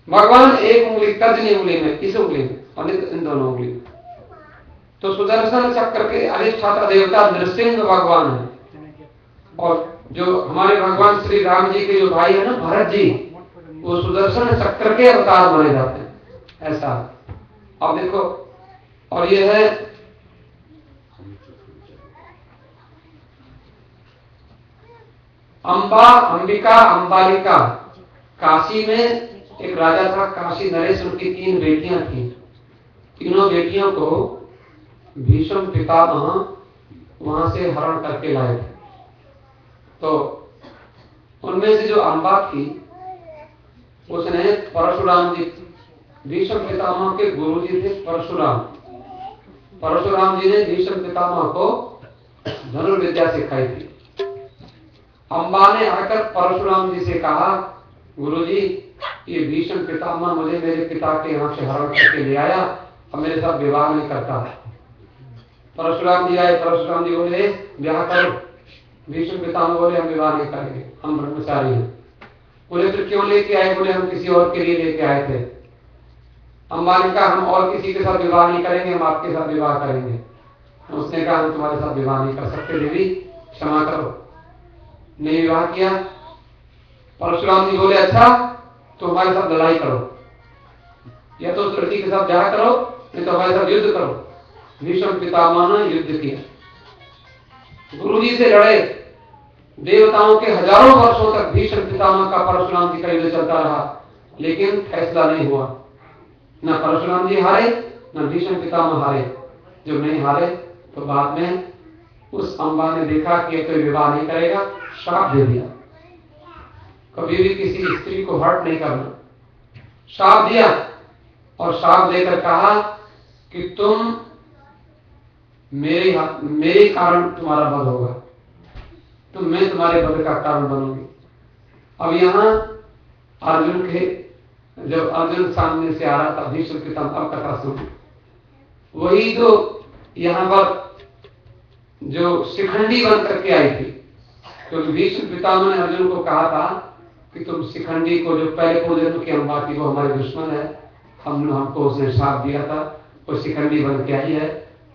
भगवान एक उंगली तर्जनी उंगली में, इस उंगली में, और इन दोनों उंगली में। तो सुदर्शन चक्र के अधिष्ठाता देवता नृसिंह भगवान है, और जो हमारे भगवान श्री राम जी के जो भाई है ना भरत जी, वो सुदर्शन चक्र के अवतार माने जाते हैं, ऐसा। अब देखो, और ये है अंबा, अंबिका, अंबालिका। काशी में एक राजा था काशी नरेश, उनकी 3 बेटियां थी। तीनों बेटियों को भीष्म पितामह वहां से हरण करके लाए थे। तो उनमें से जो अंबा थी उसने परशुराम जी, भीष्म पितामह के गुरु जी थे परशुराम, परशुराम जी ने भीष्म पितामह को धनुर्विद्या सिखाई थी। अंबा ने आकर परशुराम जी से कहा, गुरुजी ये भीष्म पितामह मुझे मेरे पिता के यहाँ से हरण करके ले आया, अब मेरे साथ विवाह नहीं करता है। परशुराम जी आए, परशुराम जी बोले ब्याह करो। भीष्म पितामह बोले हम विवाह नहीं करेंगे, हम ब्रह्मचारी हैं। बोले फिर क्यों लेके आए? बोले हम किसी और के लिए लेके आए थे। अंबा ने कहा हम और किसी के साथ विवाह नहीं करेंगे, हम आपके साथ विवाह करेंगे। उसने कहा हम तुम्हारे साथ विवाह नहीं कर सकते देवी, क्षमा करो। नहीं विवाह किया। परशुराम जी बोले अच्छा तो हमारे साथ लड़ाई करो, या तो उस लड़की के साथ ब्याह करो, नहीं तो हमारे साथ युद्ध करो। भीष्म पितामह ने युद्ध किया, गुरुजी से लड़े। देवताओं के हजारों वर्षों तक भीष्म पितामह का परशुराम जी का युद्ध चलता रहा, लेकिन फैसला नहीं हुआ। न परशुराम जी हारे, न भीष्म पितामह हारे। जब नहीं हारे तो बाद में उस अंबा ने देखा कि कोई विवाह नहीं करेगा, श्राप दे दिया, कभी भी किसी स्त्री को हर्ट नहीं करना। श्राप दिया, और श्राप देकर कहा कि तुम मेरे कारण तुम्हारा वध होगा, तो मैं तुम्हारे वध का कारण बनूंगी। अब यहाँ अर्जुन के, जब अर्जुन सामने से आ रहा था भीष्म पितामह, अब कथा सुन, वही जो यहाँ पर जो शिखंडी बन करके आई थी, क्योंकि भीष्म पितामह ने अर्जुन को कहा था कि तुम शिखंडी को, जो पहले पूर्वजन्म की अंबा थी, वो हमारे दुश्मन है, हमको उसने श्राप दिया था, वो शिखंडी बन के आई है,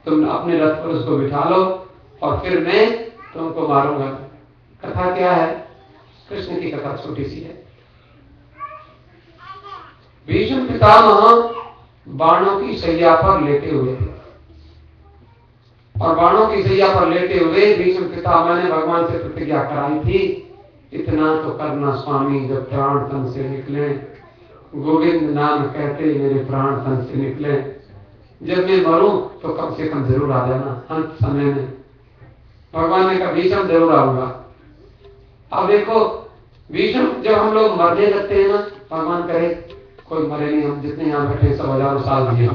तुम अपने रथ पर उसको बिठा लो और फिर मैं तुमको मारूंगा। कथा क्या है? कृष्ण की कथा छोटी सी है। भीष्म पितामह बाणों की शैया पर लेटे हुए थे, और बाणों की शैया पर लेटे हुए भीष्म पितामह ने भगवान से प्रतिज्ञा कराई थी, इतना तो करना स्वामी जब प्राण तन से निकले, गोविंद नाम कहते मेरे प्राण तन से निकले, जब मैं मरूं तो कम से कम जरूर आ जाना अंत समय में। भगवान ने कहा भीष्म जरूर आऊंगा। अब देखो भीष्म, जब हम लोग मरने लगते हैं ना, भगवान करे कोई मरे नहीं, हम जितने यहाँ बैठे सब हजारों साल जिए,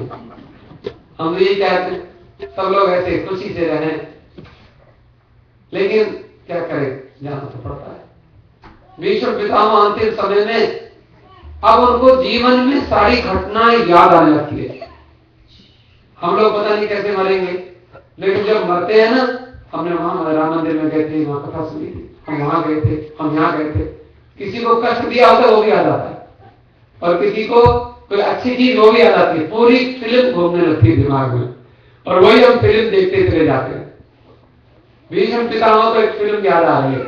हम यही कहते सब लोग ऐसे खुशी से रहें, लेकिन क्या करें, जाना तो पड़ता है। भीष्म पितामह अंतिम समय में अब उनको जीवन में सारी घटनाएं याद आने लगती है। हम लोग पता नहीं कैसे मरेंगे, लेकिन जब मरते हैं ना, हमने वहां राम मंदिर में गए थे, वहां कथा सुनी थी, हम वहां गए थे, हम यहाँ गए थे, किसी को कष्ट दिया होता है वो भी याद आता है, और किसी को कोई अच्छी चीज वो भी याद आती है। पूरी फिल्म घूमने लगती है दिमाग में, और वही हम फिल्म देखते चले जाते हैं। भीष्म पितामह को एक फिल्म याद आ रही है,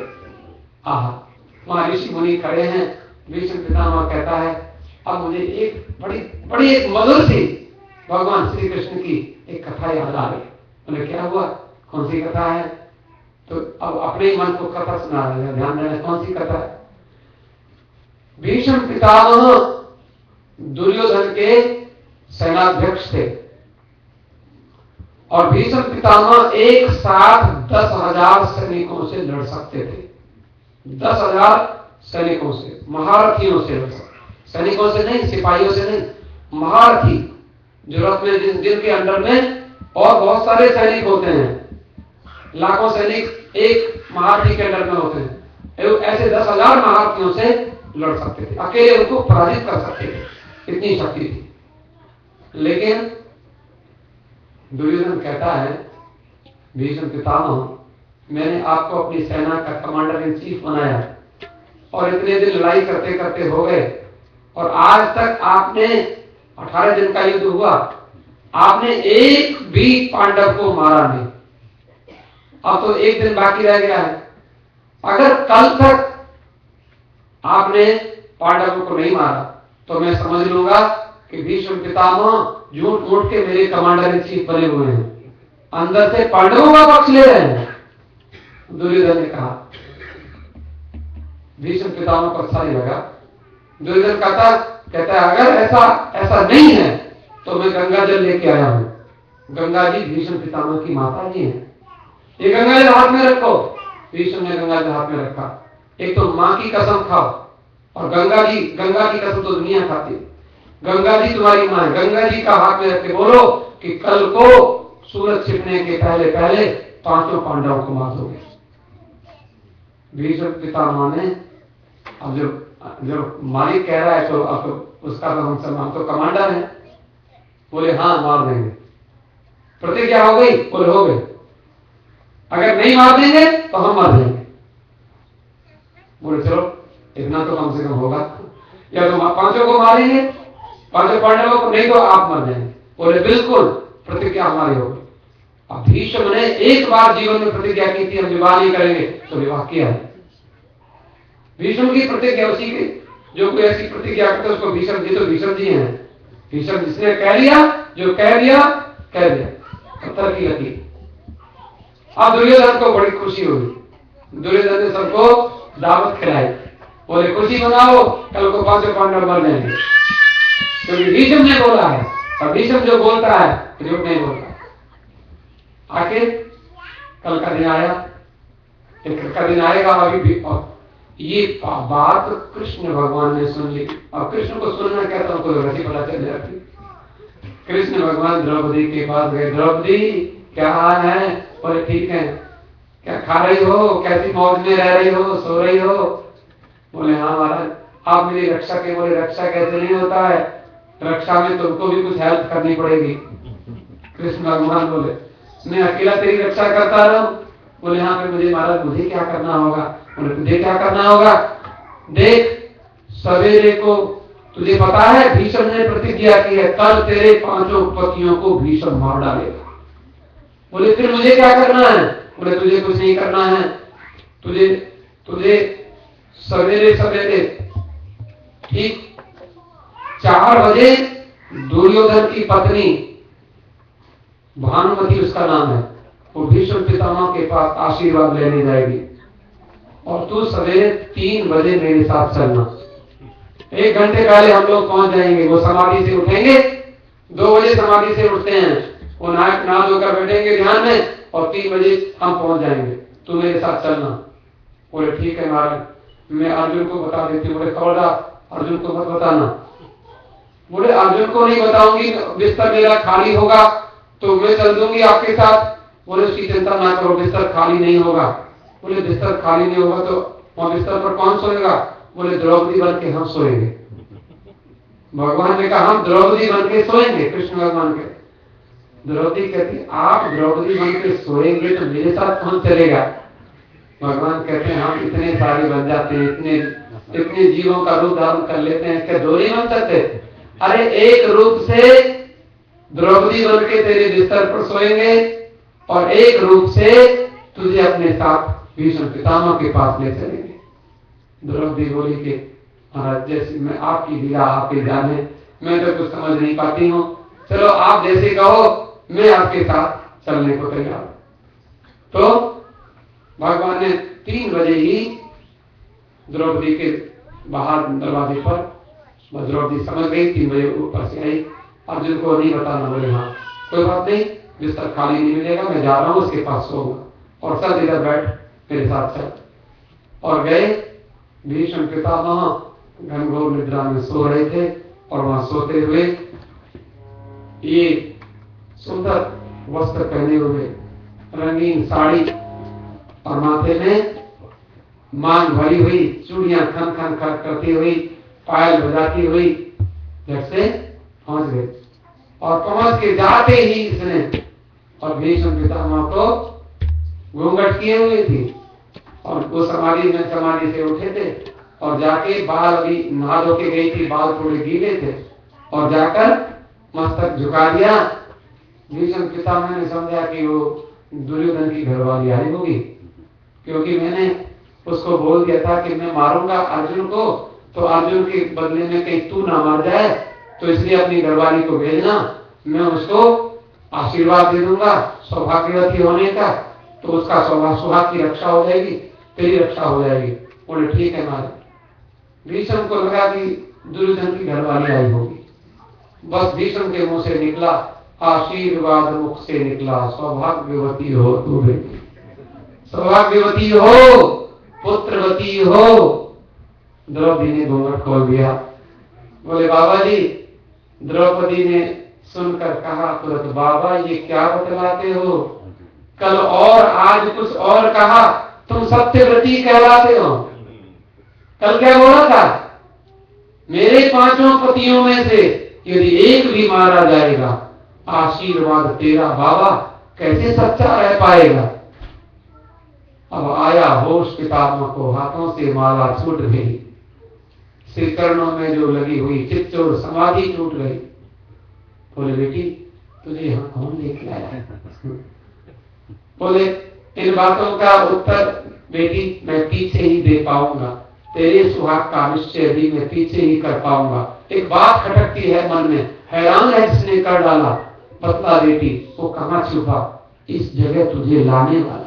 आहा, वहां ऋषि मुनि खड़े हैं, भीष्म पितामह कहता है अब मुझे एक बड़ी एक मधुर सी भगवान श्री कृष्ण की एक कथा याद आ रही है। उन्हें क्या हुआ, कौन सी कथा है? तो अब अपने मन को कथा सुना रहे हैं, ध्यान देना कौन सी कथा है। भीष्म पितामह दुर्योधन के सेनाध्यक्ष थे, और भीष्म पितामह एक साथ 10,000 सैनिकों से लड़ सकते थे, 10,000 सैनिकों से, महारथियों से, सैनिकों से नहीं, सिपाहियों से नहीं, महारथी जो रथ में जिनके अंडर में और बहुत सारे सैनिक होते हैं, लाखों सैनिक एक महारथी के अंडर में होते हैं, ऐसे 10,000 महारथियों से लड़ सकते थे, अकेले उनको पराजित कर सकते थे, इतनी शक्ति थी। लेकिन दुर्योधन कहता है, भीष्म पितामह, मैंने आपको अपनी सेना का कमांडर इन चीफ बनाया और इतने दिन लड़ाई करते करते हो गए और आज तक आपने 18 दिन का युद्ध हुआ, आपने एक भी पांडव को मारा नहीं। अब तो एक दिन बाकी रह गया है। अगर कल तक आपने पांडवों को नहीं मारा तो मैं समझ लूंगा कि भीष्म पितामह झूठ मूठ के मेरे कमांडर इन चीफ बने हुए हैं, अंदर से पांडवों का पक्ष ले रहे हैं। दुर्योधन ने कहा, भीष्म पितामह को अच्छा नहीं लगा। दुर्योधन कहता है अगर ऐसा नहीं है तो मैं गंगा जल लेके आया हूं। गंगा जी भीष्म पितामह की माता जी है, ये गंगा जल हाथ में रखो। भीष्म ने गंगा जल हाथ में रखा। एक तो मां की कसम खाओ, और गंगा की कसम तो दुनिया खाती है। गंगा जी तुम्हारी मां है, गंगा जी का हाथ में रख के बोलो कि कल को सूरज छिपने के पहले पहले 5 पांडवों को मार दोगे। भीष्म पितामह ने अब जब मालिक कह रहा है तो अब उसका तो हम तो कमांडर है, बोले हाँ मार देंगे। प्रतिज्ञा हो गई, बोले हो गई। अगर नहीं मार देंगे तो हम मार देंगे। बोले चलो इतना तो कम से कम होगा, या तो 5 को मारेंगे, 5 पांडवों को, नहीं तो आप मर जाएंगे। बोले बिल्कुल, प्रतिज्ञा हमारी होगी। अब भीष्म ने एक बार जीवन में प्रतिज्ञा की थी हम विवाह नहीं करेंगे, तो विवाह किया है। भीष्म की प्रतिज्ञा उसी की, जो कोई ऐसी प्रतिज्ञा करता है उसको भीष्म जी, तो भीष्म जी हैं। भीष्म जिसने कह लिया, जो कह दिया पत्थर की लकीर। अब दुर्योधन को बड़ी खुशी हुई। दुर्योधन ने सबको दावत खिलाई, बोले खुशी मनाओ, कल को 5 पांडव मर जाएंगे, क्योंकि भीष्म ने बोला है, और भीष्म जो बोलता है झूठ नहीं बोलता। आखिर कल का दिन आया, कल का दिन आएगा अभी भी। और ये बात कृष्ण भगवान ने सुन ली, और कृष्ण को सुनना कहता हूं कोई रसी पता चल जाती। कृष्ण भगवान द्रौपदी के पास गए, द्रौपदी क्या हाल है? बोले ठीक है। क्या खा रही हो? कैसी मौज में रह रही हो? सो रही हो? बोले हाँ महाराज, आप मेरी रक्षा के। बोले रक्षा कैसे नहीं होता है, रक्षा में तुमको भी कुछ हेल्प करनी पड़ेगी। कृष्ण भगवान बोले मैं अकेला तेरी रक्षा करता रहूं? बोले हाँ, फिर मुझे महाराज मुझे क्या करना होगा? बोले तुझे क्या करना होगा? देख सवेरे को तुझे पता है भीष्म ने प्रतिज्ञा की है कल तेरे 5 पतियों को भीष्म मार डालेगा। बोले फिर मुझे क्या करना है? बोले तुझे कुछ नहीं करना है, तुझे सवेरे सवेरे ठीक 4 बजे दुर्योधन की पत्नी भानुमति उसका नाम है, वो भीष्म पितामह के पास आशीर्वाद लेने जाएगी, और तू सवेरे 3 बजे मेरे साथ चलना। 1 घंटे पहले हम लोग पहुंच जाएंगे। वो समाधि से उठेंगे, 2 बजे समाधि से उठते हैं, वो नहा धोकर बैठेंगे ध्यान में, और 3 बजे हम पहुंच जाएंगे, तू मेरे साथ चलना। बोले ठीक है महाराज, मैं अर्जुन को बता देती हूँ। बोले खबरदार अर्जुन को मत बताना। बोले अर्जुन को नहीं बताऊंगी, बिस्तर मेरा खाली होगा तो मैं चल दूंगी आपके साथ। बोले उसकी चिंता ना करो, बिस्तर खाली नहीं होगा। बोले बिस्तर खाली नहीं होगा तो वहां बिस्तर पर कौन सोएगा? बोले द्रौपदी बन के हम सोएंगे। भगवान ने कहा हम द्रौपदी बन के सोएंगे। कृष्ण भगवान के द्रौपदी कहती आप द्रौपदी बन के सोएंगे तो मेरे साथ कौन चलेगा? भगवान कहते हैं हम इतने सारे बन जाते हैं, इतने जीवों का रूप धारण कर लेते हैं, क्या 2 नहीं बन सकते? अरे एक रूप से द्रौपदी बन के तेरे बिस्तर पर सोएंगे, और एक रूप से तुझे अपने साथ भीष्म पितामह के पास ले चलेंगे। द्रौपदी बोली कि महाराज जैसी मैं आपकी लीला आपके जाने, मैं तो कुछ समझ नहीं पाती हूँ, चलो आप जैसे कहो मैं आपके साथ चलने को तैयार। तो भगवान ने 3 बजे ही द्रौपदी के बाहर दरवाजे पर, द्रौपदी समझ गई, 3 बजे ऊपर से आई। अर्जुन को नहीं बताना। बोले हाँ कोई बात नहीं, बिस्तर खाली नहीं मिलेगा, मैं जा रहा हूँ उसके पास सोऊंगा, और चल इधर बैठ मेरे साथ चल। और गए। भीष्म पितामह घनघोर निद्रा में सो रहे थे और वहां सोते हुए ये सुंदर वस्त्र पहने हुए, रंगीन साड़ी और माथे में मांग भरी हुई, चूड़ियां खन खन खन करती हुई, पायल बजाती हुई घर से पहुंच गए। और पहुंच के जाते ही इसने और भीष्म पितामह को घूंघट किए हुए थी और वो समाधि से उठे थे और जाके बाल अभी नहा धो के गई थी, बाल थोड़े गीले थे और जाकर मस्तक झुका दिया। भीष्म पितामह ने समझा कि वो दुर्योधन की घरवाली आई होगी, क्योंकि मैंने उसको बोल दिया था कि मैं मारूंगा अर्जुन को, तो अर्जुन के बदले में कहीं तू ना मार जाए, तो इसलिए अपनी घरवाली को भेजना, मैं उसको आशीर्वाद दे दूंगा सौभाग्यवती होने का, तो उसका सुहाग की रक्षा हो जाएगी, तेरी रक्षा हो जाएगी। बोले ठीक है महाराज। भीष्म को लगा कि दुर्योधन की घरवाली आई होगी। बस भीष्म के मुंह से निकला, आशीर्वाद मुख से निकला, सौभाग्यवती हो तू बेटी, सौभाग्यवती हो, पुत्रवती हो। द्रौपदी ने घूंघट खोल दिया। बोले बाबा जी, द्रौपदी ने सुनकर कहा तुरंत, बाबा ये क्या बतलाते हो, कल और आज कुछ और कहा, तुम सत्यव्रती कहलाते हो। कल क्या बोला था, मेरे 5 पतियों में से यदि एक भी मारा जाएगा, आशीर्वाद तेरा बाबा कैसे सच्चा रह पाएगा। अब आया होश पितामह को, हाथों से माला छूट गई, श्री चरणों में जो लगी हुई चित्तौड़ समाधि टूट गई। बोले बेटी तुझे यहाँ कौन लेके आया। बोले इन बातों का उत्तर बेटी मैं पीछे ही दे पाऊंगा, तेरे सुहाग का निश्चय भी मैं पीछे ही कर पाऊंगा। एक बात खटकती है मन में, हैरान है जिसने कर डाला, बतला बेटी वो कहाँ छुपा, इस जगह तुझे लाने वाला।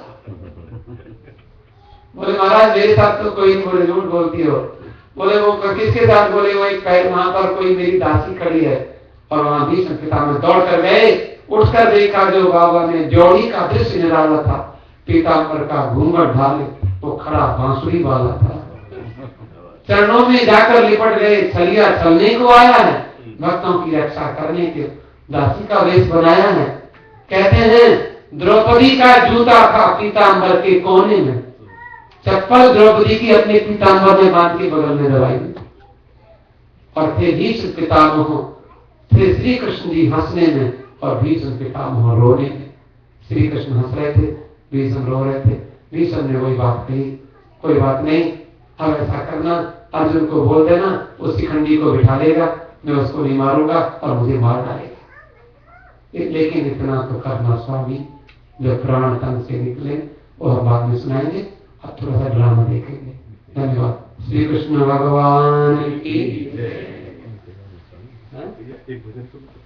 बोले महाराज मेरे साथ तो कोई, बोले झूठ बोलती हो। बोले वो किसके साथ, बोले वो एक पैर वहां पर कोई मेरी दासी खड़ी है। और वहां भीष्म पितामह दौड़ कर गए, उठकर देखा जो बाबा ने जोड़ी का दृश्य निराला था, पीताम्बर का घूंघट ढाले वो खड़ा बांसुरी वाला था। चरणों में जाकर लिपट गए, छलिया चलने को आया है, भक्तों की रक्षा करने के दासी का वेश बनाया है। कहते हैं द्रौपदी का जूता था पीताम्बर के कोने में, चप्पल द्रौपदी की अपने पीताम्बर में बांध के बगल में दबाई। और थे भीष्म पितामह, थे श्री कृष्ण जी हंसने में और भीष्म पितामह रोने में। श्री कृष्ण हंस रहे थे, भीष्म रो रहे थे। भीष्म ने वही बात कही, कोई बात नहीं, अब ऐसा करना, अर्जुन को बोल देना, उस शिखंडी को बिठा लेगा, मैं उसको नहीं मारूंगा और मुझे मार डालेगा। लेकिन इतना तो करना स्वामी, जो प्राण तन से निकले वो हम बाद में सुनाएंगे। अब थोड़ा सा ड्रामा देखेंगे। धन्यवाद। श्री कृष्ण भगवान की।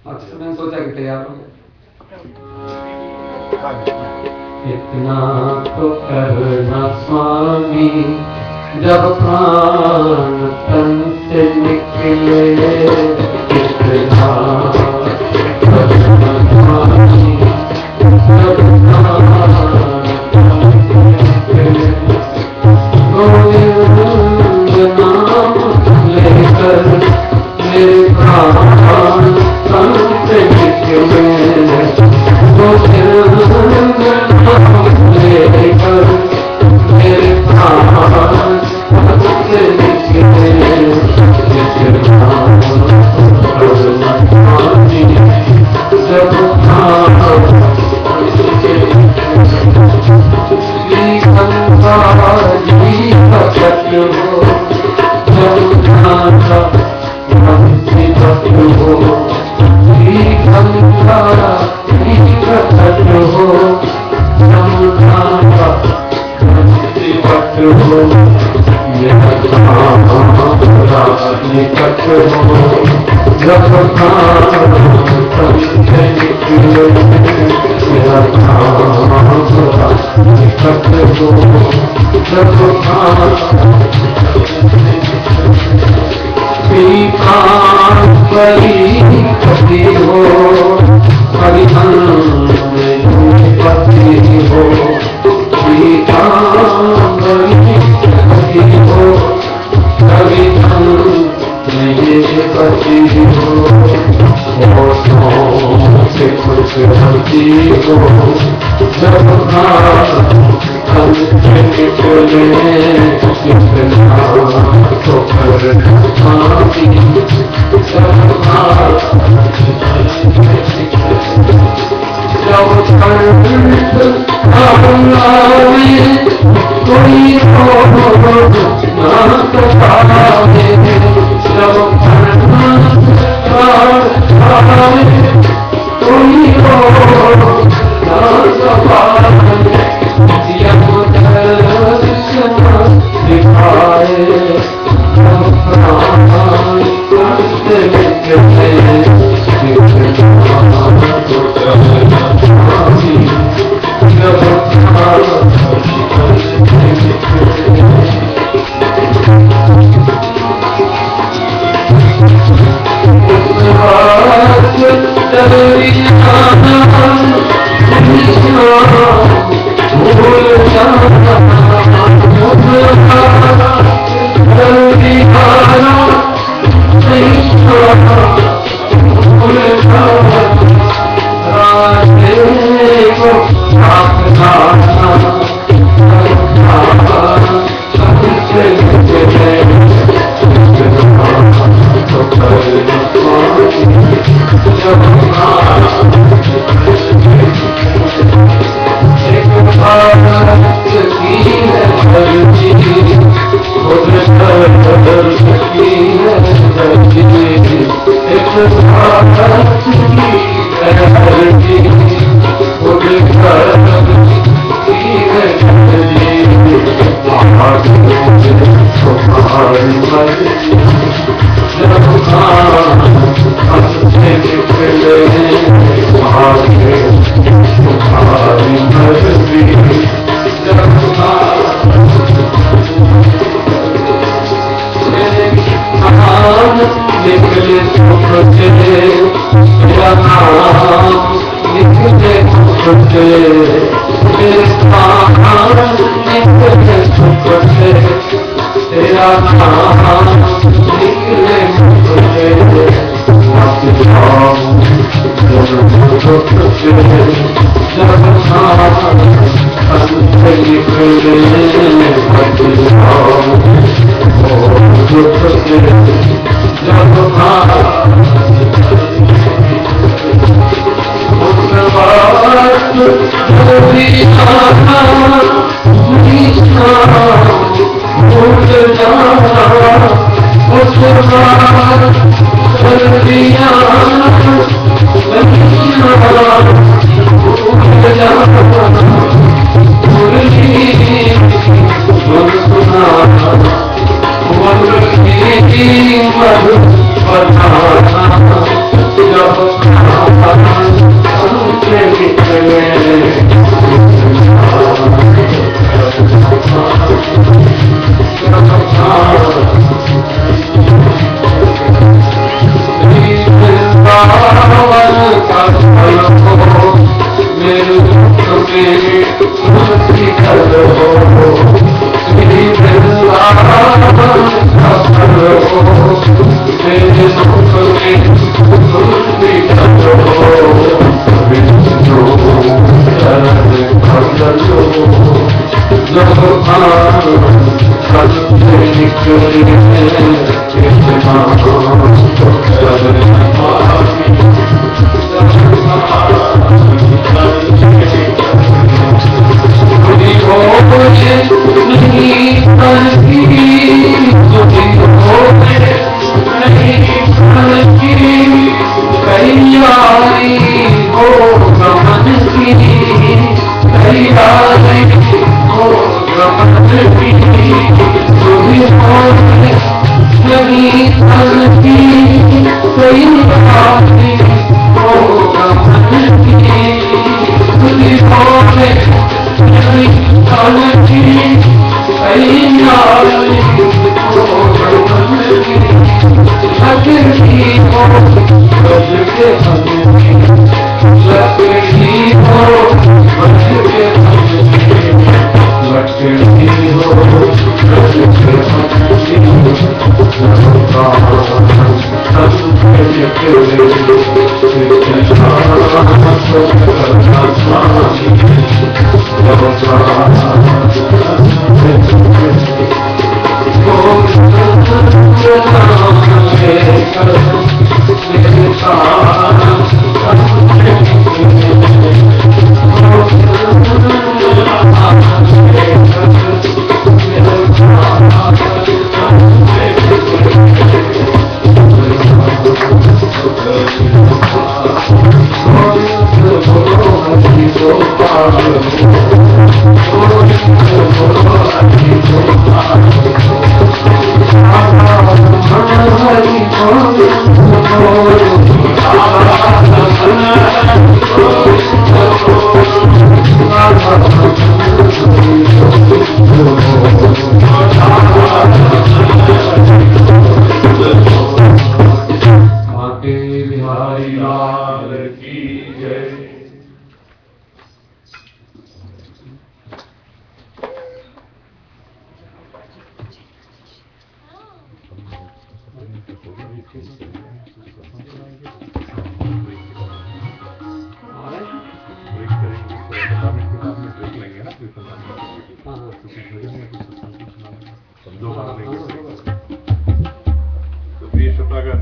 अच्छा मैंने सोचा कि तैयार हो गया। इतना तो करना स्वामी, जब प्राण तन से निकले, इतना करना स्वामी, जब प्राण तन से निकले, गोविंद नाम लेकर मेरे प्राण तन से निकले, गोविंद नाम लेकर मेरे प्राण तन से निकले, जब हंसी को जब हमसे निकले कितना तो कर हाथी जब कोई हो ना तो पावे जब कोई हो ना तो पावे जब दर्शन दिखाए Krishna हाँ हाँ दो हाँ, बार हाँ, नहीं। तो प्रिय श्रोतागण,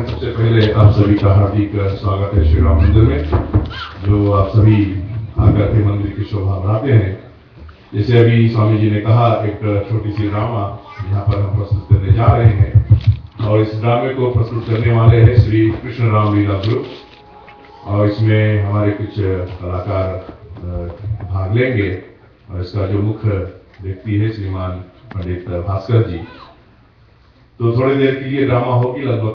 सबसे पहले आप सभी का हार्दिक स्वागत है श्री राम मंदिर में, जो आप सभी आकर के मंदिर की शोभा बढ़ाते हैं। जैसे अभी स्वामी जी ने कहा, एक छोटी सी ड्रामा यहाँ पर हम प्रस्तुत करने जा रहे हैं, और इस ड्रामे को प्रस्तुत करने वाले हैं श्री कृष्ण राम लीला ग्रुप, और इसमें हमारे कुछ कलाकार भाग लेंगे, और इसका जो मुख्य व्यक्ति है श्रीमान पंडित भास्कर जी। तो थोड़ी देर के लिए ड्रामा होगी, लगभग